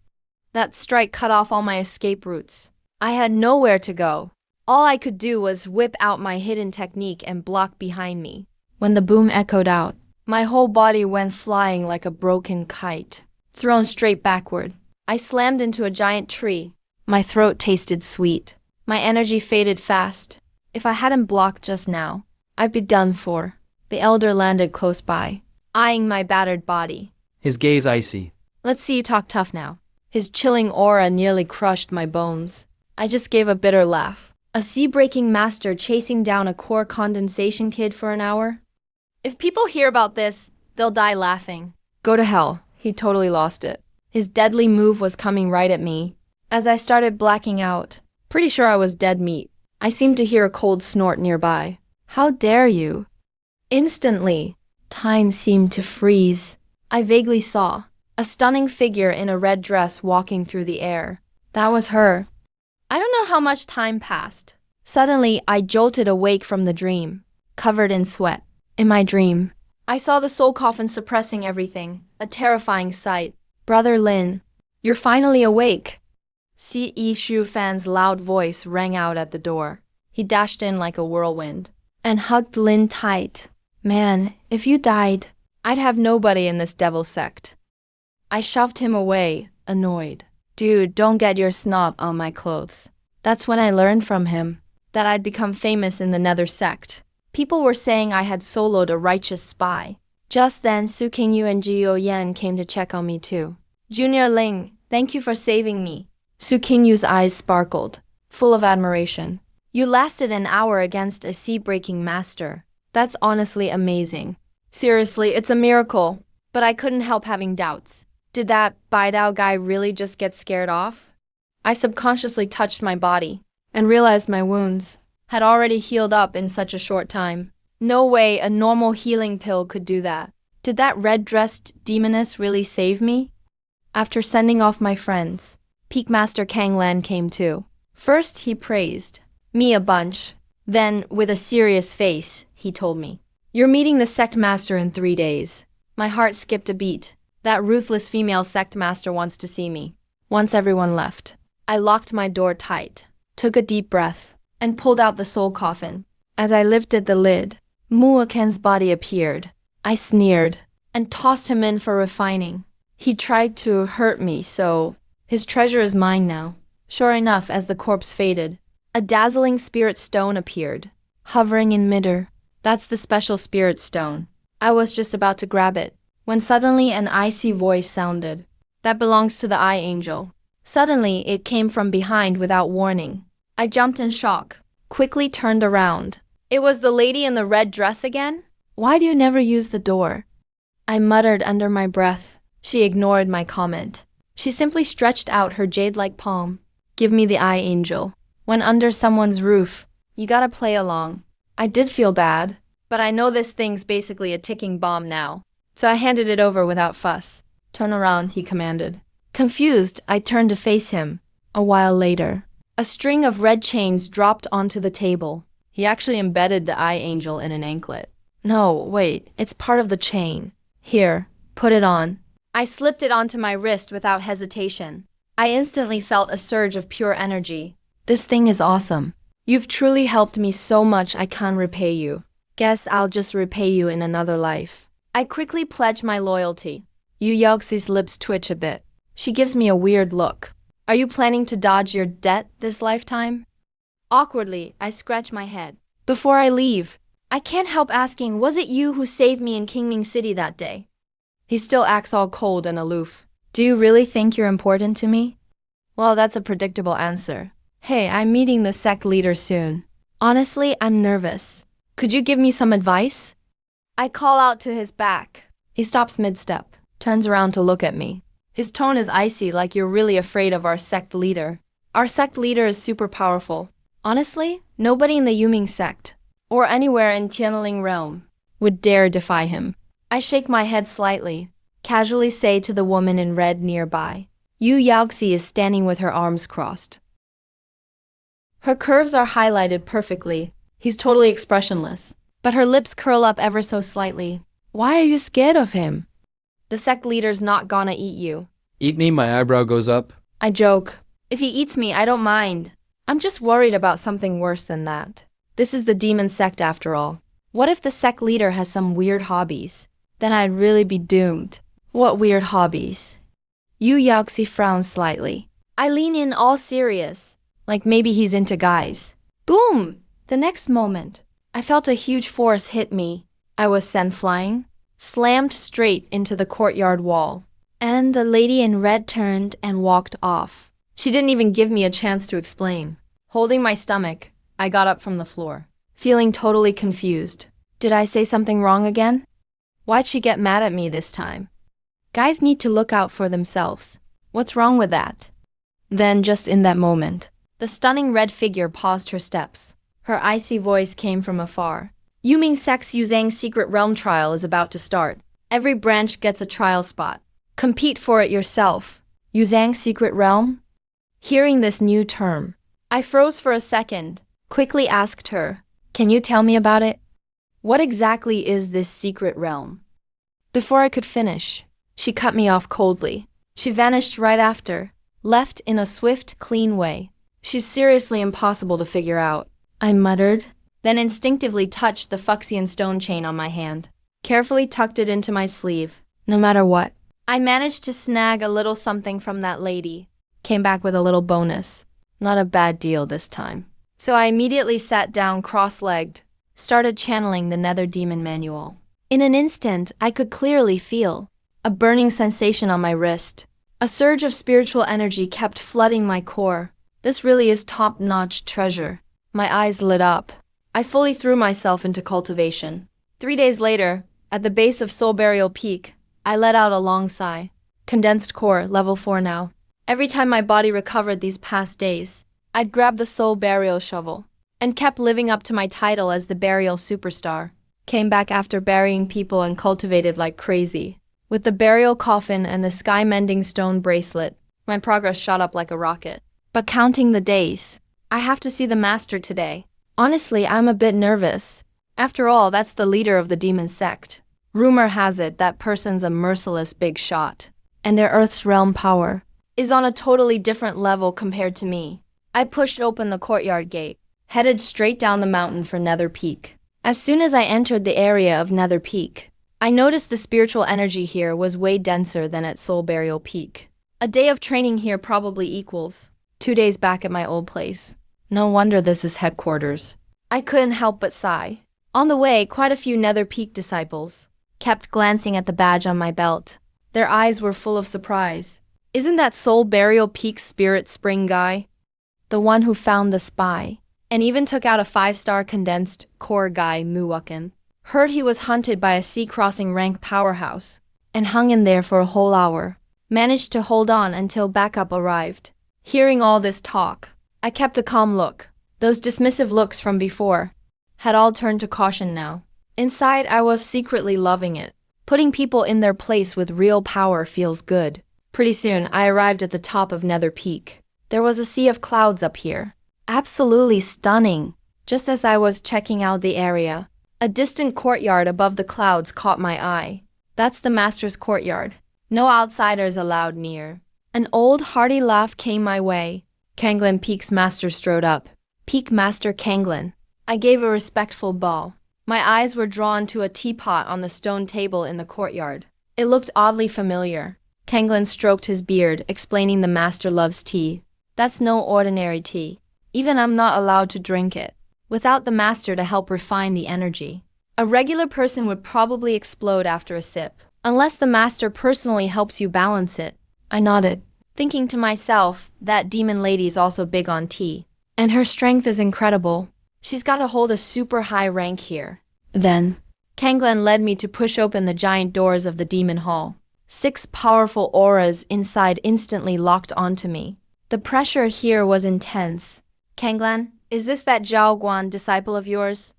That strike cut off all my escape routes. I had nowhere to go. All I could do was whip out my hidden technique and block behind me. When the boom echoed out, my whole body went flying like a broken kite, thrown straight backward. I slammed into a giant tree. My throat tasted sweet. My energy faded fast. If I hadn't blocked just now, I'd be done for. The elder landed close by, eyeing my battered body. His gaze icy. Let's see you talk tough now. His chilling aura nearly crushed my bones. I just gave a bitter laugh. A sea-breaking master chasing down a core condensation kid for an hour? If people hear about this, they'll die laughing. Go to hell. He totally lost it. His deadly move was coming right at me. As I started blacking out, pretty sure I was dead meat. I seemed to hear a cold snort nearby. How dare you? Instantly, time seemed to freeze. I vaguely saw a stunning figure in a red dress walking through the air. That was her. I don't know how much time passed. Suddenly, I jolted awake from the dream, covered in sweat. In my dream, I saw the soul coffin suppressing everything, a terrifying sight. Brother Lin, you're finally awake. C.E. Shu Fan's loud voice rang out at the door. He dashed in like a whirlwind and hugged Lin tight. Man, if you died, I'd have nobody in this devil sect. I shoved him away, annoyed. Dude, don't get your snot on my clothes. That's when I learned from him that I'd become famous in the Nether sect. People were saying I had soloed a righteous spy. Just then, Su Qingyu and Ji Yan came to check on me too. Junior Ling, thank you for saving me. Su Qingyu's eyes sparkled, full of admiration. You lasted an hour against a sea-breaking master. That's honestly amazing. Seriously, it's a miracle. But I couldn't help having doubts. Did that Baidao guy really just get scared off? I subconsciously touched my body and realized my wounds had already healed up in such a short time. No way a normal healing pill could do that. Did that red-dressed demoness really save me? After sending off my friends, Peak Master Kang Lan came too. First, he praised me a bunch. Then, with a serious face, he told me, "You're meeting the sect master in 3 days." My heart skipped a beat. That ruthless female sect master wants to see me. Once everyone left, I locked my door tight, took a deep breath, and pulled out the soul coffin. As I lifted the lid, Muaken's body appeared. I sneered and tossed him in for refining. He tried to hurt me, so his treasure is mine now. Sure enough, as the corpse faded, a dazzling spirit stone appeared, hovering in midair. That's the special spirit stone. I was just about to grab it, when suddenly an icy voice sounded. That belongs to the Eye Angel. Suddenly, it came from behind without warning. I jumped in shock, quickly turned around. It was the lady in the red dress again? Why do you never use the door? I muttered under my breath. She ignored my comment. She simply stretched out her jade-like palm. Give me the Eye Angel. When under someone's roof, you gotta play along. I did feel bad, but I know this thing's basically a ticking bomb now. so I handed it over without fuss. Turn around, he commanded. Confused, I turned to face him. A while later, a string of red chains dropped onto the table. He actually embedded the eye angel in an anklet. No, wait, it's part of the chain. Here, put it on. I slipped it onto my wrist without hesitation. I instantly felt a surge of pure energy. This thing is awesome. You've truly helped me so much I can't repay you. Guess I'll just repay you in another life. I quickly pledged my loyalty. Yu Yaoxi's lips twitch a bit. She gives me a weird look. Are you planning to dodge your debt this lifetime? Awkwardly, I scratch my head. Before I leave, I can't help asking, was it you who saved me in Kingming City that day? He still acts all cold and aloof. Do you really think you're important to me? Well, that's a predictable answer. Hey, I'm meeting the sect leader soon. Honestly, I'm nervous. Could you give me some advice? I call out to his back. He stops mid-step, turns around to look at me. His tone is icy, like you're really afraid of our sect leader. Our sect leader is super powerful. Honestly, nobody in the Yuming sect, or anywhere in Tianling realm, would dare defy him. I shake my head slightly, casually say to the woman in red nearby. Yu Yaoxi is standing with her arms crossed. Her curves are highlighted perfectly. He's totally expressionless, but her lips curl up ever so slightly. Why are you scared of him? The sect leader's not gonna eat you. Eat me, my eyebrow goes up. I joke. If he eats me, I don't mind. I'm just worried about something worse than that. This is the demon sect after all. What if the sect leader has some weird hobbies? Then I'd really be doomed. What weird hobbies? Yu Yaoxi frowns slightly. I lean in all serious, like maybe he's into guys. Boom! The next moment, I felt a huge force hit me. I was sent flying, slammed straight into the courtyard wall. And the lady in red turned and walked off. She didn't even give me a chance to explain. Holding my stomach, I got up from the floor, feeling totally confused. Did I say something wrong again? Why'd she get mad at me this time? Guys need to look out for themselves. What's wrong with that? Then, just in that moment, the stunning red figure paused her steps. Her icy voice came from afar. Yuming Sect's Yuzhang's Secret Realm trial is about to start. Every branch gets a trial spot. Compete for it yourself. Yuzhang's Secret Realm? Hearing this new term, I froze for a second, quickly asked her, can you tell me about it? What exactly is this secret realm? Before I could finish, she cut me off coldly. She vanished right after, left in a swift, clean way. She's seriously impossible to figure out. I muttered, then instinctively touched the Fuxian stone chain on my hand. Carefully tucked it into my sleeve. No matter what, I managed to snag a little something from that lady. Came back with a little bonus. Not a bad deal this time. So I immediately sat down cross-legged, started channeling the Nether Demon Manual. In an instant, I could clearly feel a burning sensation on my wrist. A surge of spiritual energy kept flooding my core. This really is top-notch treasure. My eyes lit up. I fully threw myself into cultivation. 3 days later, at the base of Soul Burial Peak, I let out a long sigh. Condensed core, level 4 now. Every time my body recovered these past days, I'd grab the soul burial shovel and kept living up to my title as the burial superstar. Came back after burying people and cultivated like crazy. With the burial coffin and the sky-mending stone bracelet, my progress shot up like a rocket. But counting the days, I have to see the master today. Honestly, I'm a bit nervous. After all, that's the leader of the demon sect. Rumor has it that person's a merciless big shot, and their Earth's realm power is on a totally different level compared to me. I pushed open the courtyard gate, headed straight down the mountain for Nether Peak. As soon as I entered the area of Nether Peak, I noticed the spiritual energy here was way denser than at Soul Burial Peak. A day of training here probably equals 2 days back at my old place. No wonder this is headquarters. I couldn't help but sigh. On the way, quite a few Nether Peak disciples kept glancing at the badge on my belt. Their eyes were full of surprise. Isn't that Soul Burial Peak Spirit Spring guy? The one who found the spy, and even took out a 5-star condensed core guy, Muwakin. Heard he was hunted by a sea-crossing rank powerhouse, and hung in there for a whole hour. Managed to hold on until backup arrived. Hearing all this talk, I kept a calm look. Those dismissive looks from before had all turned to caution now. Inside, I was secretly loving it. Putting people in their place with real power feels good. Pretty soon, I arrived at the top of Nether Peak. There was a sea of clouds up here. Absolutely stunning. Just as I was checking out the area, a distant courtyard above the clouds caught my eye. That's the master's courtyard. No outsiders allowed near. An old hearty laugh came my way. Kanglin Peak's master strode up. Peak Master Kanglin. I gave a respectful bow. My eyes were drawn to a teapot on the stone table in the courtyard. It looked oddly familiar. Kanglin stroked his beard, explaining the master loves tea. That's no ordinary tea. Even I'm not allowed to drink it without the master to help refine the energy. A regular person would probably explode after a sip, unless the master personally helps you balance it. I nodded, thinking to myself, that demon lady's also big on tea. And her strength is incredible. She's got to hold a super high rank here. Then, Kanglin led me to push open the giant doors of the demon hall. 6 powerful auras inside instantly locked onto me. The pressure here was intense. Kanglin, is this that Zhao Guan disciple of yours?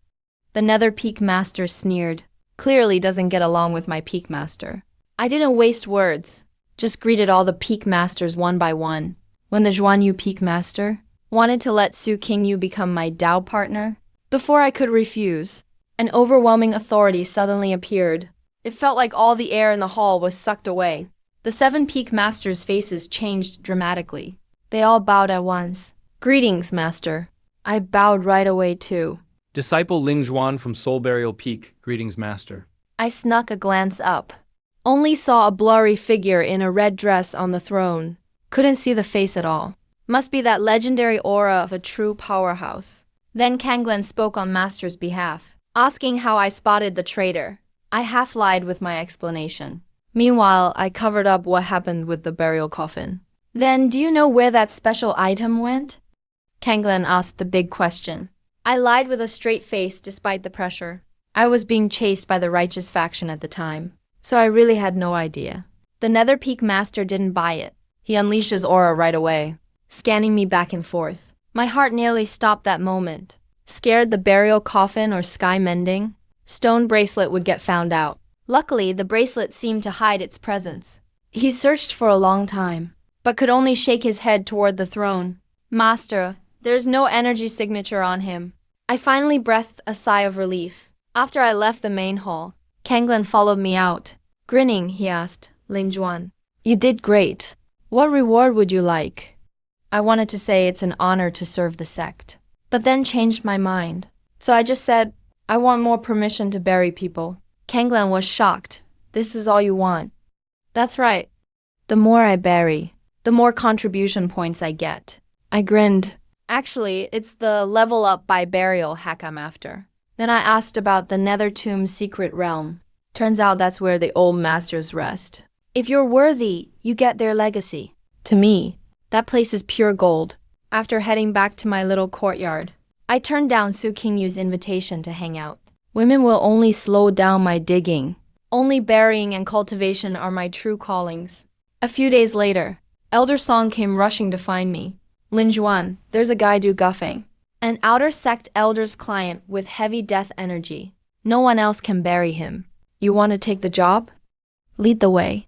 The Nether Peak Master sneered. Clearly doesn't get along with my Peak Master. I didn't waste words. Just greeted all the Peak Masters one by one. When the Zhuanyu Peak Master wanted to let Su Qingyu become my Dao partner, before I could refuse, an overwhelming authority suddenly appeared. It felt like all the air in the hall was sucked away. The 7 Peak Masters' faces changed dramatically. They all bowed at once. Greetings, Master. I bowed right away too. Disciple Ling Zhuan from Soul Burial Peak, greetings, Master. I snuck a glance up. Only saw a blurry figure in a red dress on the throne. Couldn't see the face at all. Must be that legendary aura of a true powerhouse. Then Kanglin spoke on Master's behalf, asking how I spotted the traitor. I half lied with my explanation. Meanwhile, I covered up what happened with the burial coffin. Then, do you know where that special item went? Kanglin asked the big question. I lied with a straight face despite the pressure. I was being chased by the righteous faction at the time, so I really had no idea. The Nether Peak Master didn't buy it. He unleashed his aura right away, scanning me back and forth. My heart nearly stopped that moment. Scared the burial coffin or sky mending, stone bracelet would get found out. Luckily, the bracelet seemed to hide its presence. He searched for a long time, but could only shake his head toward the throne. Master, there's no energy signature on him. I finally breathed a sigh of relief. After I left the main hall, Kanglin followed me out. Grinning, he asked, Ling Zhuan, you did great. What reward would you like? I wanted to say it's an honor to serve the sect, but then changed my mind. So I just said, I want more permission to bury people. Kanglin was shocked. This is all you want? That's right. The more I bury, the more contribution points I get. I grinned. Actually, it's the level up by burial hack I'm after. Then I asked about the Nether Tomb's secret realm. Turns out that's where the old masters rest. If you're worthy, you get their legacy. To me, that place is pure gold. After heading back to my little courtyard, I turned down Su Qingyu's invitation to hang out. Women will only slow down my digging. Only burying and cultivation are my true callings. A few days later, Elder Song came rushing to find me. Lin Zhuan, there's a guy do guffing. An outer sect elder's client with heavy death energy. No one else can bury him. You want to take the job? Lead the way.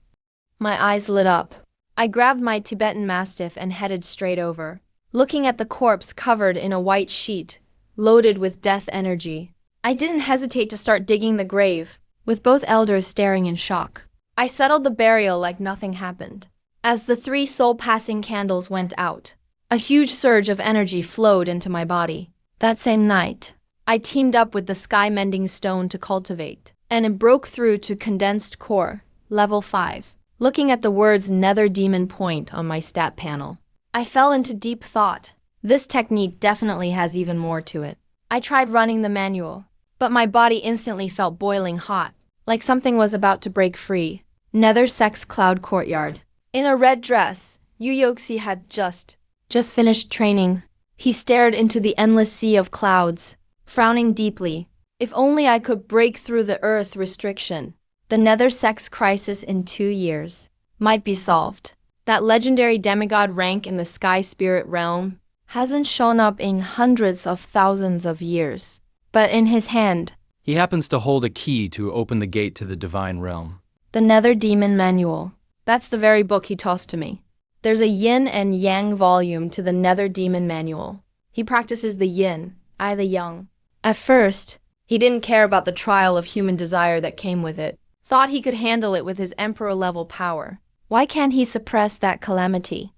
My eyes lit up. I grabbed my Tibetan Mastiff and headed straight over, looking at the corpse covered in a white sheet, loaded with death energy. I didn't hesitate to start digging the grave, with both elders staring in shock. I settled the burial like nothing happened. As the 3 soul-passing candles went out, a huge surge of energy flowed into my body. That same night, I teamed up with the sky-mending stone to cultivate, and it broke through to condensed core, level 5. Looking at the words Nether Demon Point on my stat panel, I fell into deep thought. This technique definitely has even more to it. I tried running the manual, but my body instantly felt boiling hot, like something was about to break free. Nether Sect's Cloud Courtyard. In a red dress, Yu Yoxi had just finished training. He stared into the endless sea of clouds, frowning deeply. If only I could break through the earth restriction. The Nether Sect's crisis in 2 years might be solved. That legendary demigod rank in the sky spirit realm hasn't shown up in hundreds of thousands of years. But in his hand, He happens to hold a key to open the gate to the divine realm. The Nether Demon Manual. That's the very book he tossed to me. There's a yin and yang volume to the Nether Demon Manual. He practices the yin, I the yang. At first, he didn't care about the trial of human desire that came with it. Thought he could handle it with his emperor-level power. Why can't he suppress that calamity?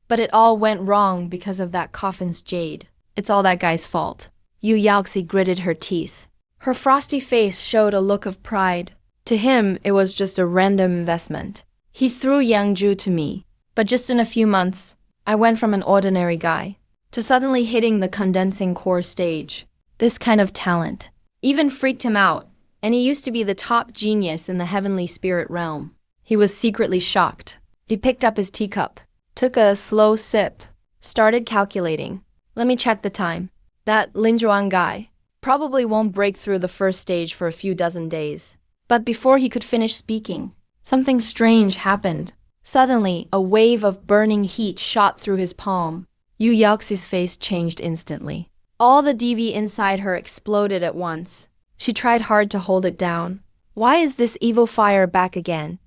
But it all went wrong because of that coffin's jade. It's all that guy's fault. Yu Yaoxi gritted her teeth. Her frosty face showed a look of pride. To him, it was just a random investment. He threw Yangju to me. But just in a few months, I went from an ordinary guy to suddenly hitting the condensing core stage. This kind of talent even freaked him out, and he used to be the top genius in the heavenly spirit realm. He was secretly shocked. He picked up his teacup, took a slow sip, started calculating. Let me check the time. That Linzhuan guy probably won't break through the first stage for a few dozen days. But before he could finish speaking, something strange happened. Suddenly, a wave of burning heat shot through his palm. Yu Yaoxi's face changed instantly. All the DV inside her exploded at once. She tried hard to hold it down. Why is this evil fire back again?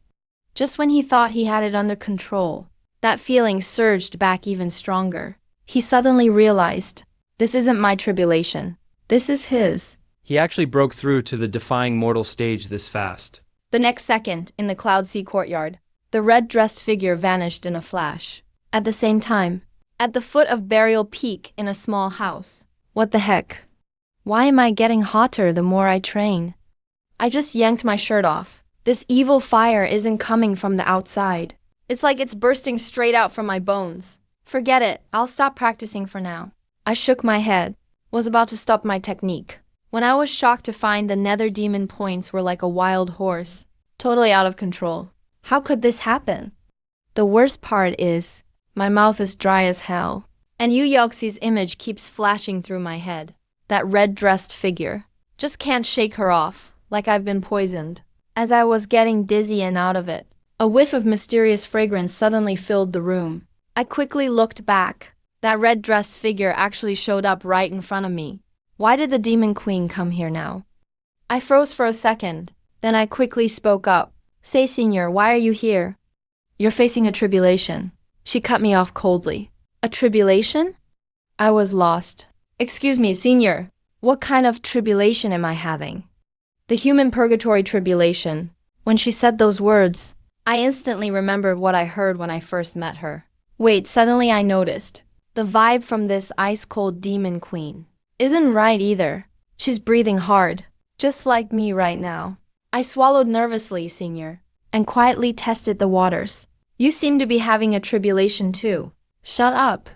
Just when he thought he had it under control, that feeling surged back even stronger. He suddenly realized, this isn't my tribulation. This is his. He actually broke through to the defying mortal stage this fast. The next second, in the Cloud Sea courtyard, the red-dressed figure vanished in a flash. At the same time, at the foot of Burial Peak in a small house. What the heck? Why am I getting hotter the more I train? I just yanked my shirt off. This evil fire isn't coming from the outside. It's like it's bursting straight out from my bones. Forget it, I'll stop practicing for now. I shook my head, was about to stop my technique, when I was shocked to find the nether demon points were like a wild horse, totally out of control. How could this happen? The worst part is, my mouth is dry as hell, and Yu Yaoxi's image keeps flashing through my head. That red-dressed figure. Just can't shake her off, like I've been poisoned. As I was getting dizzy and out of it, a whiff of mysterious fragrance suddenly filled the room. I quickly looked back. That red-dressed figure actually showed up right in front of me. Why did the Demon Queen come here now? I froze for a second, then I quickly spoke up. Say, Senior, why are you here? You're facing a tribulation. She cut me off coldly. A tribulation? I was lost. Excuse me, Senior. What kind of tribulation am I having? The human purgatory tribulation. When she said those words, I instantly remembered what I heard when I first met her. Wait, suddenly I noticed. The vibe from this ice-cold demon queen isn't right either. She's breathing hard, just like me right now. I swallowed nervously, Senior, and quietly tested the waters. You seem to be having a tribulation too. Shut up.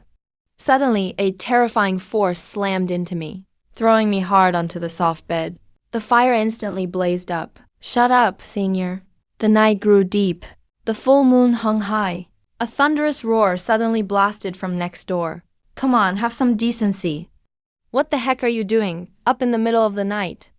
Suddenly, a terrifying force slammed into me, throwing me hard onto the soft bed. The fire instantly blazed up. Shut up, Senior. The night grew deep. The full moon hung high. A thunderous roar suddenly blasted from next door. Come on, have some decency. What the heck are you doing, up in the middle of the night?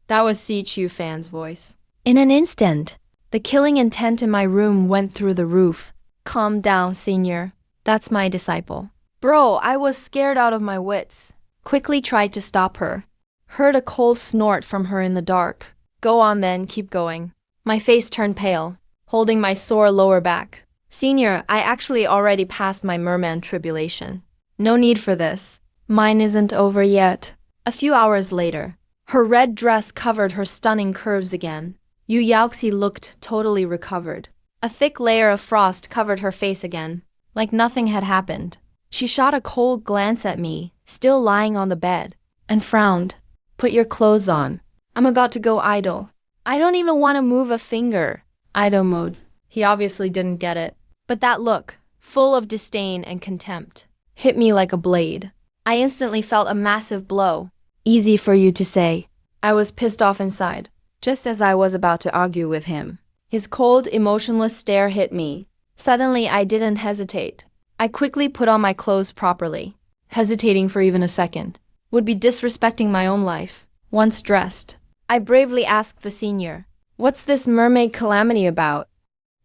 That was Si Fan's voice. In an instant, the killing intent in my room went through the roof. Calm down, Senior. That's my disciple. Bro, I was scared out of my wits. Quickly tried to stop her. Heard a cold snort from her in the dark. Go on then, keep going. My face turned pale, holding my sore lower back. Senior, I actually already passed my merman tribulation. No need for this. Mine isn't over yet. A few hours later, her red dress covered her stunning curves again. Yu Yaoxi looked totally recovered. A thick layer of frost covered her face again, like nothing had happened. She shot a cold glance at me, still lying on the bed, and frowned. Put your clothes on. I'm about to go idle. I don't even want to move a finger. Idle mode. He obviously didn't get it. But that look, full of disdain and contempt, hit me like a blade. I instantly felt a massive blow. Easy for you to say. I was pissed off inside, just as I was about to argue with him. His cold, emotionless stare hit me. Suddenly, I didn't hesitate. I quickly put on my clothes properly. Hesitating for even a second would be disrespecting my own life. Once dressed, I bravely asked the Senior, "What's this mermaid calamity about?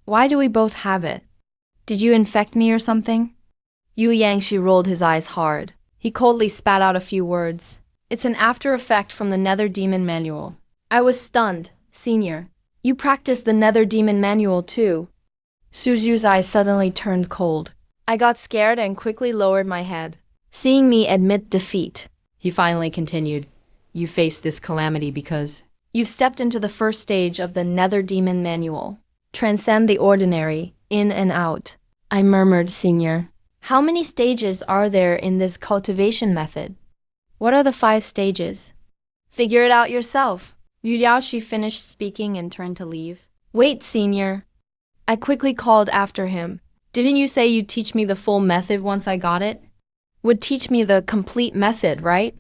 Why do we both have it? Did you infect me or something?" Yu Yangshi rolled his eyes hard. He coldly spat out a few words. It's an after effect from the Nether Demon Manual. I was stunned. Senior, you practiced the Nether Demon Manual too. Suzu's eyes suddenly turned cold. I got scared and quickly lowered my head. Seeing me admit defeat, He finally continued. You faced this calamity because you stepped into the first stage of the Nether Demon Manual. Transcend the ordinary, in and out. I murmured, Senior. How many stages are there in this cultivation method? What are the 5 stages? Figure it out yourself. Yu Liaoshi finished speaking and turned to leave. Wait, Senior. I quickly called after him. Didn't you say you'd teach me the full method once I got it? Would teach me the complete method, right?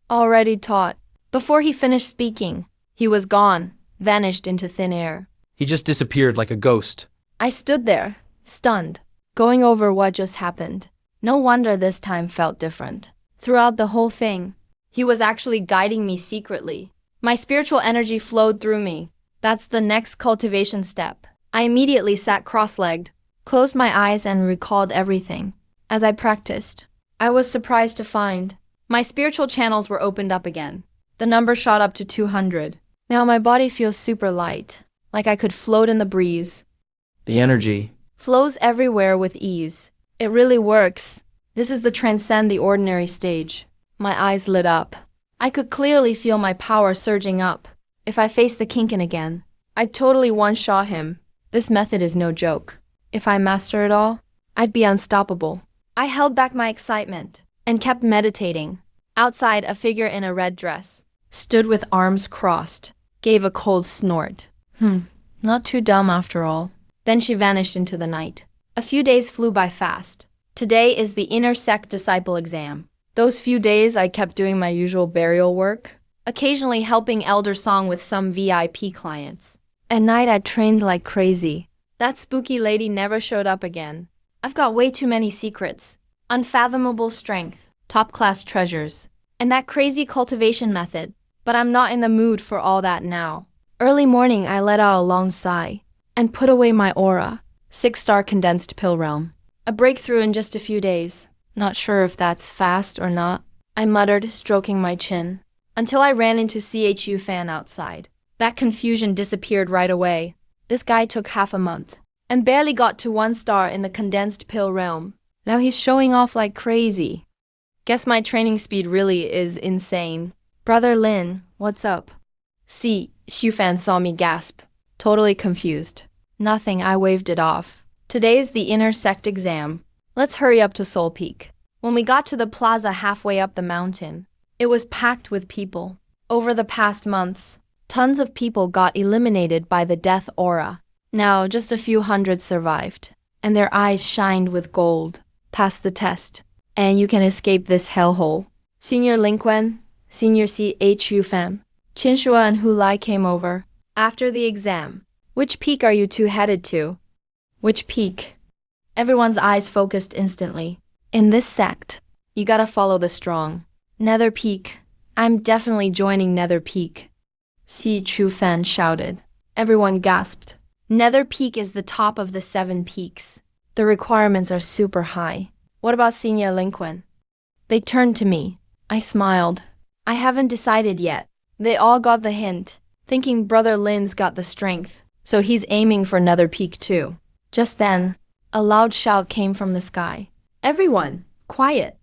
Already taught. Before he finished speaking, he was gone, vanished into thin air. He just disappeared like a ghost. I stood there, stunned, going over what just happened. No wonder this time felt different. Throughout the whole thing, he was actually guiding me secretly. My spiritual energy flowed through me. That's the next cultivation step. I immediately sat cross-legged, closed my eyes and recalled everything. As I practiced, I was surprised to find my spiritual channels were opened up again. The number shot up to 200. Now my body feels super light, like I could float in the breeze. The energy. Flows everywhere with ease. It really works. This is the transcend the ordinary stage. My eyes lit up. I could clearly feel my power surging up. If I faced the Kinkin again, I'd totally one-shot him. This method is no joke. If I master it all, I'd be unstoppable. I held back my excitement and kept meditating. Outside, a figure in a red dress stood with arms crossed, gave a cold snort. Not too dumb after all. Then she vanished into the night. A few days flew by fast. Today is the inner sect disciple exam. Those few days I kept doing my usual burial work, occasionally helping Elder Song with some VIP clients. At night I trained like crazy. That spooky lady never showed up again. I've got way too many secrets. Unfathomable strength, top-class treasures, and that crazy cultivation method. But I'm not in the mood for all that now. Early morning I let out a long sigh and put away my aura. 6-star condensed pill realm. A breakthrough in just a few days. Not sure if that's fast or not, I muttered, stroking my chin, until I ran into CHU fan outside. That confusion disappeared right away. This guy took half a month and barely got to 1 star in the condensed pill realm. Now he's showing off like crazy. Guess my training speed really is insane. Brother Lin, what's up? Xu fan saw me gasp, totally confused. Nothing, I waved it off. Today's the inner sect exam. Let's hurry up to Soul Peak. When we got to the plaza halfway up the mountain, it was packed with people. Over the past months, tons of people got eliminated by the death aura. Now, just a few hundred survived, and their eyes shined with gold. Pass the test, and you can escape this hellhole. Senior Lingquan, Senior CHU fan, Qinshua and Hu Lai came over. After the exam, which peak are you two headed to? Which peak? Everyone's eyes focused instantly. In this sect, you gotta follow the strong. Nether Peak. I'm definitely joining Nether Peak. Si Chu Fan shouted. Everyone gasped. Nether Peak is the top of the 7 peaks. The requirements are super high. What about Senior Lingquan? They turned to me. I smiled. I haven't decided yet. They all got the hint, thinking Brother Lin's got the strength, so he's aiming for Nether Peak too. Just then, a loud shout came from the sky. Everyone, quiet.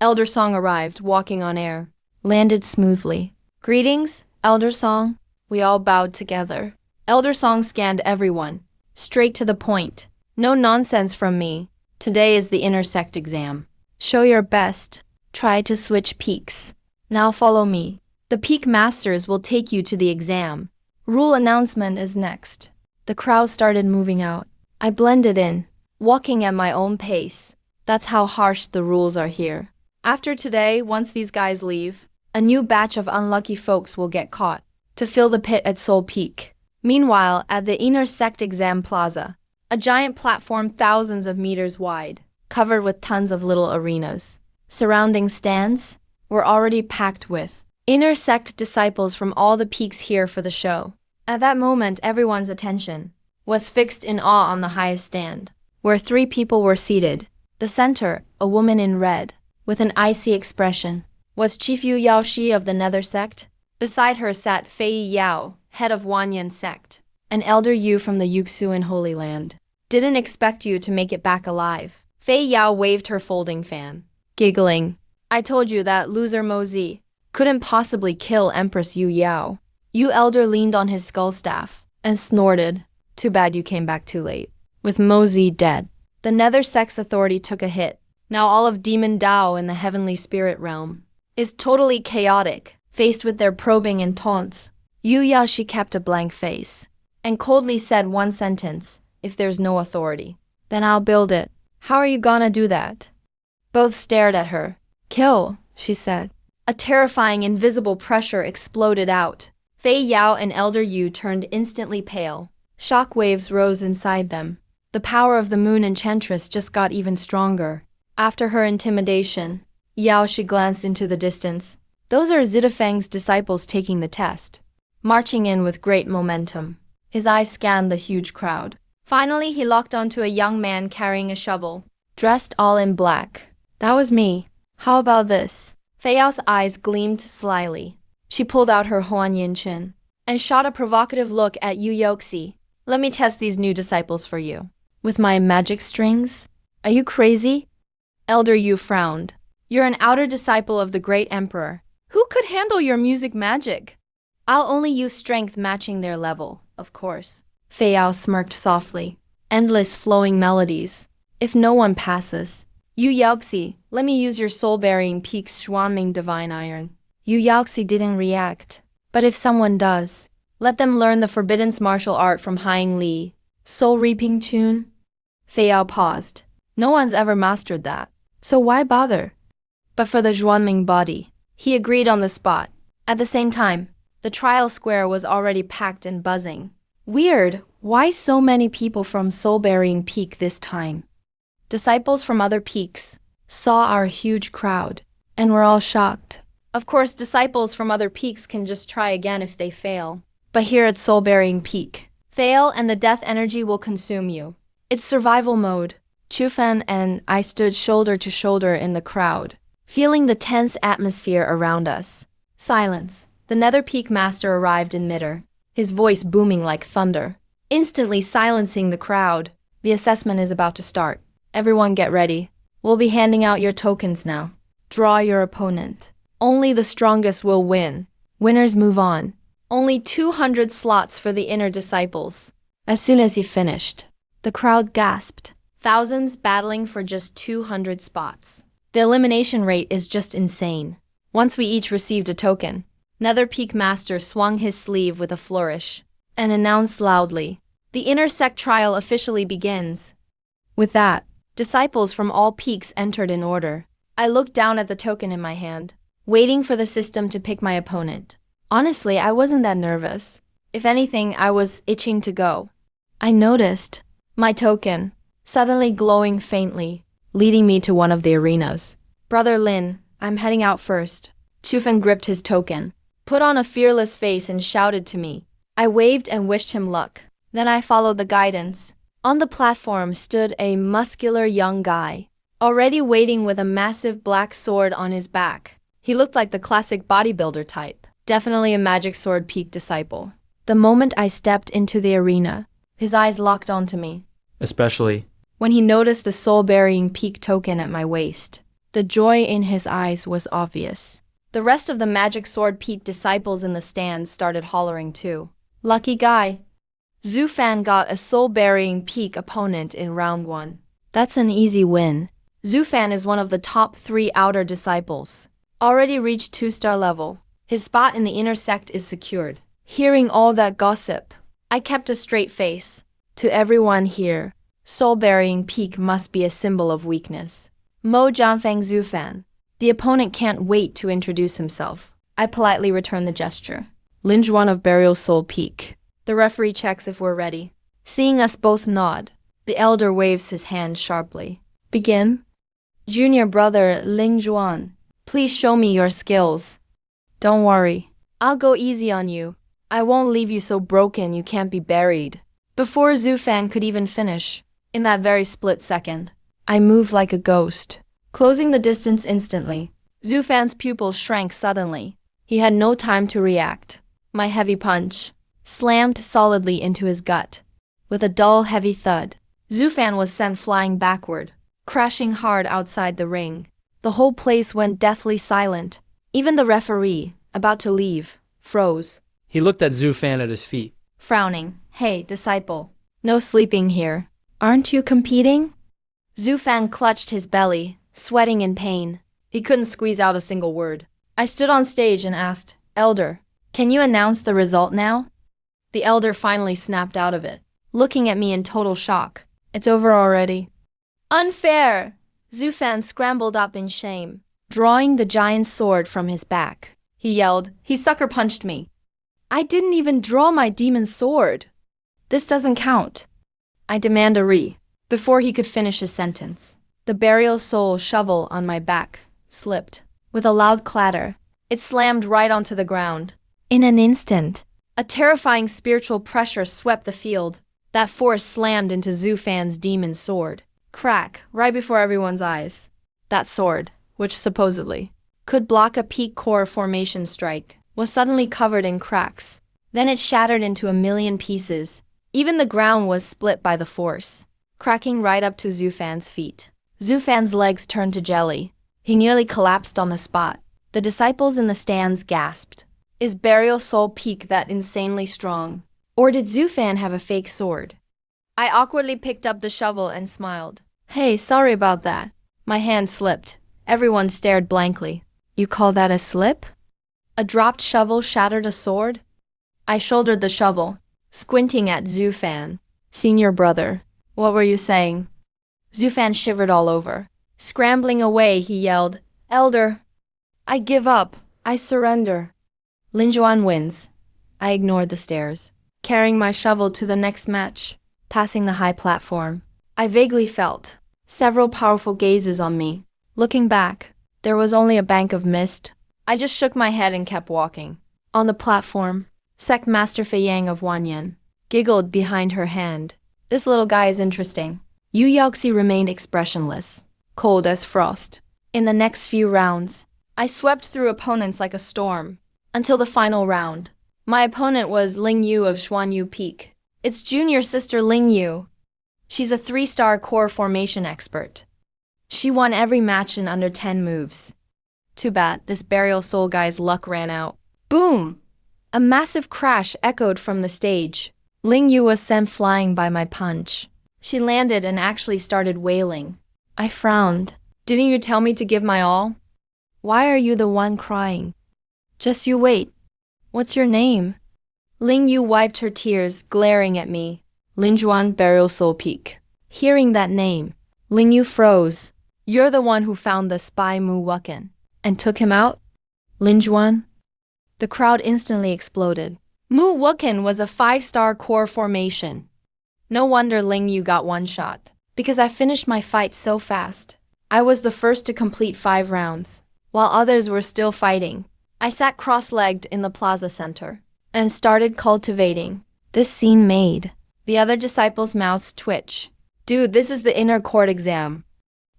Elder Song arrived, walking on air. Landed smoothly. Greetings, Elder Song. We all bowed together. Elder Song scanned everyone. Straight to the point. No nonsense from me. Today is the inner sect exam. Show your best. Try to switch peaks. Now follow me. The peak masters will take you to the exam. Rule announcement is next. The crowd started moving out. I blended in, walking at my own pace. That's how harsh the rules are here. After today, once these guys leave, a new batch of unlucky folks will get caught to fill the pit at Soul Peak. Meanwhile, at the inner sect exam plaza, a giant platform thousands of meters wide, covered with tons of little arenas. Surrounding stands were already packed with inner sect disciples from all the peaks here for the show. At that moment, everyone's attention was fixed in awe on the highest stand, where 3 people were seated. The center, a woman in red, with an icy expression, was Chief Yu Yaoshi of the Nether Sect. Beside her sat Fei Yao, head of Wanyan sect, an elder Yu from the Yuxuan Holy Land. Didn't expect you to make it back alive. Fei Yao waved her folding fan, giggling. I told you that loser Mozi couldn't possibly kill Empress Yu Yao. Yu elder leaned on his skull staff and snorted. Too bad you came back too late. With Mozi dead, the Nether Sect's authority took a hit. Now all of Demon Dao in the heavenly spirit realm is totally chaotic. Faced with their probing and taunts, Yu Yaoshi kept a blank face and coldly said one sentence, if there's no authority, then I'll build it. How are you gonna do that? Both stared at her. Kill, she said. A terrifying invisible pressure exploded out. Fei Yao and Elder Yu turned instantly pale. Shock waves rose inside them. The power of the moon enchantress just got even stronger. After her intimidation, Yaoshi glanced into the distance. Those are Zitafang's disciples taking the test, marching in with great momentum. His eyes scanned the huge crowd. Finally, he locked onto a young man carrying a shovel, dressed all in black. That was me. How about this? Fei Yao's eyes gleamed slyly. She pulled out her Huanyin chin and shot a provocative look at Yu Yoxi. Let me test these new disciples for you. With my magic strings? Are you crazy? Elder Yu frowned. You're an outer disciple of the great emperor. Who could handle your music magic? I'll only use strength matching their level, of course. Fei Yao smirked softly. Endless flowing melodies. If no one passes. Yu Yaoxi, let me use your soul-burying peak's Xuanming divine iron. Yu Yaoxi didn't react. But if someone does, let them learn the forbidden martial art from Haing Li. Soul reaping tune? Fei Yao paused. No one's ever mastered that. So why bother? But for the Xuanming body, he agreed on the spot. At the same time, the trial square was already packed and buzzing. Weird, why so many people from Soul-Burying Peak this time? Disciples from other peaks saw our huge crowd and were all shocked. Of course, disciples from other peaks can just try again if they fail. But here at Soul-Burying Peak, fail and the death energy will consume you. It's survival mode. Chufan and I stood shoulder to shoulder in the crowd, feeling the tense atmosphere around us. Silence. The Nether Peak Master arrived in midair, his voice booming like thunder, instantly silencing the crowd. The assessment is about to start. Everyone get ready. We'll be handing out your tokens now. Draw your opponent. Only the strongest will win. Winners move on. Only 200 slots for the inner disciples. As soon as he finished, the crowd gasped. Thousands battling for just 200 spots. The elimination rate is just insane. Once we each received a token, Nether Peak Master swung his sleeve with a flourish and announced loudly, the inner sect trial officially begins. With that, disciples from all peaks entered in order. I looked down at the token in my hand, waiting for the system to pick my opponent. Honestly, I wasn't that nervous. If anything, I was itching to go. I noticed my token suddenly glowing faintly, leading me to one of the arenas. Brother Lin, I'm heading out first. Chufan gripped his token, put on a fearless face and shouted to me. I waved and wished him luck. Then I followed the guidance. On the platform stood a muscular young guy, already waiting with a massive black sword on his back. He looked like the classic bodybuilder type, definitely a magic sword peak disciple. The moment I stepped into the arena, his eyes locked onto me. Especially when he noticed the soul-burying peak token at my waist. The joy in his eyes was obvious. The rest of the magic sword peak disciples in the stands started hollering too. Lucky guy. Zhu Fan got a soul-burying peak opponent in round 1. That's an easy win. Zhu Fan is one of the top 3 outer disciples. Already reached 2-star level. His spot in the inner sect is secured. Hearing all that gossip, I kept a straight face. To everyone here, soul-burying peak must be a symbol of weakness. Mo Jianfang Zhu Fan. The opponent can't wait to introduce himself. I politely returned the gesture. Linjuan of Burial Soul Peak. The referee checks if we're ready. Seeing us both nod, the elder waves his hand sharply. Begin? Junior brother Ling Juan, please show me your skills. Don't worry, I'll go easy on you. I won't leave you so broken you can't be buried. Before Zhu Fan could even finish, in that very split second, I moved like a ghost, closing the distance instantly. Zhu Fan's pupils shrank suddenly. He had no time to react. My heavy punch slammed solidly into his gut. With a dull, heavy thud, Zhu Fan was sent flying backward, crashing hard outside the ring. The whole place went deathly silent. Even the referee, about to leave, froze. He looked at Zhu Fan at his feet. Frowning. Hey, disciple. No sleeping here. Aren't you competing? Zhu Fan clutched his belly, sweating in pain. He couldn't squeeze out a single word. I stood on stage and asked, Elder, can you announce the result now? The elder finally snapped out of it, looking at me in total shock. It's over already. Unfair! Zhu Fan scrambled up in shame, drawing the giant sword from his back. He yelled, he sucker punched me. I didn't even draw my demon sword. This doesn't count. I demand a before he could finish his sentence. The burial soul shovel on my back slipped. With a loud clatter, it slammed right onto the ground. In an instant, a terrifying spiritual pressure swept the field. That force slammed into Zhu Fan's demon sword. Crack, right before everyone's eyes. That sword, which supposedly could block a peak core formation strike, was suddenly covered in cracks. Then it shattered into a million pieces. Even the ground was split by the force, cracking right up to Zhu Fan's feet. Zhu Fan's legs turned to jelly. He nearly collapsed on the spot. The disciples in the stands gasped. Is burial soul peak that insanely strong? Or did Zhu Fan have a fake sword? I awkwardly picked up the shovel and smiled. Hey, sorry about that. My hand slipped. Everyone stared blankly. You call that a slip? A dropped shovel shattered a sword? I shouldered the shovel, squinting at Zhu Fan. Senior brother, what were you saying? Zhu Fan shivered all over. Scrambling away, he yelled, Elder, I give up. I surrender. Lin Juan wins. I ignored the stares, carrying my shovel to the next match. Passing the high platform, I vaguely felt several powerful gazes on me. Looking back, there was only a bank of mist. I just shook my head and kept walking. On the platform, Sect Master Fei Yang of Wanyan giggled behind her hand. This little guy is interesting. Yu Yaoxi remained expressionless, cold as frost. In the next few rounds, I swept through opponents like a storm, until the final round. My opponent was Ling Yu of Xuanyu Peak. It's junior sister Ling Yu. She's a 3-star core formation expert. She won every match in under 10 moves. Too bad, this burial soul guy's luck ran out. Boom! A massive crash echoed from the stage. Ling Yu was sent flying by my punch. She landed and actually started wailing. I frowned. Didn't you tell me to give my all? Why are you the one crying? Just you wait. What's your name? Ling Yu wiped her tears, glaring at me. Linjuan Burial Soul Peak. Hearing that name, Ling Yu froze. You're the one who found the spy Mu Wuken and took him out? Linjuan? The crowd instantly exploded. Mu Wuken was a 5-star core formation. No wonder Ling Yu got one shot. Because I finished my fight so fast. I was the first to complete 5 rounds, while others were still fighting. I sat cross-legged in the plaza center and started cultivating. This scene made the other disciples' mouths twitch. Dude, this is the inner court exam.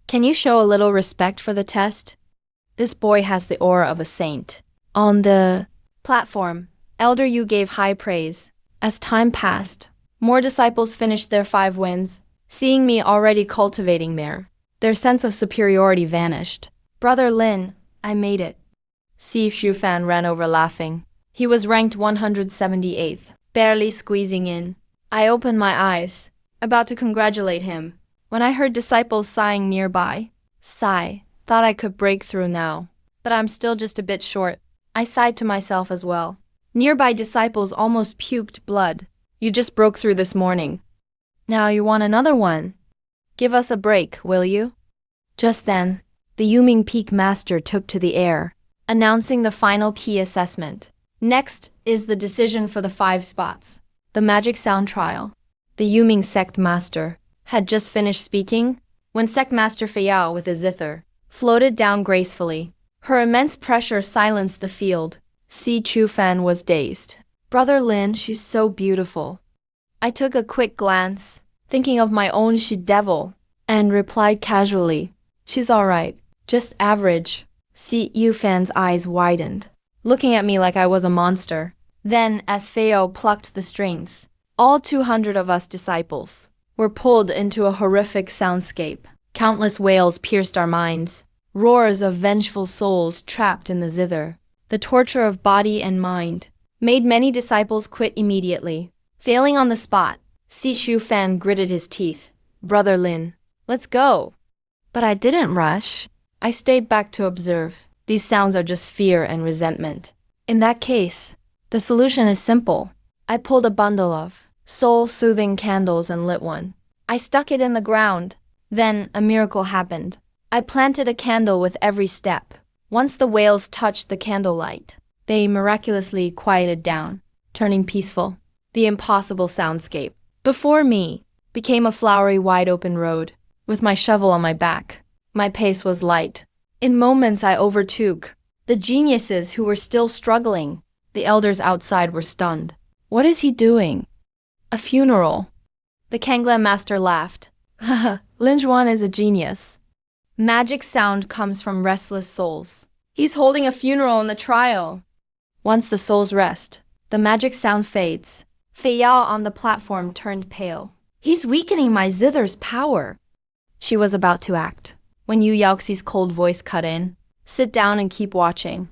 Can you show a little respect for the test? This boy has the aura of a saint. On the platform, Elder Yu gave high praise. As time passed, more disciples finished their 5 wins. Seeing me already cultivating there, their sense of superiority vanished. Brother Lin, I made it. Si Xu Fan ran over laughing. He was ranked 178th, barely squeezing in. I opened my eyes, about to congratulate him, when I heard disciples sighing nearby. Sigh, thought I could break through now, but I'm still just a bit short. I sighed to myself as well. Nearby disciples almost puked blood. You just broke through this morning. Now you want another one? Give us a break, will you? Just then, the Yuming Peak Master took to the air, announcing the final key assessment. Next is the decision for the 5 spots. The magic sound trial. The Yuming Sect Master had just finished speaking when Sect Master Feiao with a zither floated down gracefully. Her immense pressure silenced the field. Si Chu Fan was dazed. Brother Lin, she's so beautiful. I took a quick glance, thinking of my own she-devil, and replied casually, she's alright, just average. Si Yu Fan's eyes widened. looking at me like I was a monster. Then, as Feo plucked the strings, all 200 of us disciples were pulled into a horrific soundscape. Countless wails pierced our minds, roars of vengeful souls trapped in the zither. The torture of body and mind made many disciples quit immediately. Failing on the spot, Si Shu Fan gritted his teeth. Brother Lin, let's go. But I didn't rush. I stayed back to observe. These sounds are just fear and resentment. In that case, the solution is simple. I pulled a bundle of soul-soothing candles and lit one. I stuck it in the ground. Then a miracle happened. I planted a candle with every step. Once the wails touched the candlelight, they miraculously quieted down, turning peaceful. The impossible soundscape before me became a flowery, wide-open road. With my shovel on my back, my pace was light. In moments I overtook the geniuses who were still struggling. The elders outside were stunned. What is he doing? A funeral. The Kangla master laughed. Haha, Lin Juan is a genius. Magic sound comes from restless souls. He's holding a funeral in the trial. Once the souls rest, the magic sound fades. Fei Yao on the platform turned pale. He's weakening my zither's power. She was about to act when Yu Yaoxi's cold voice cut in. Sit down and keep watching.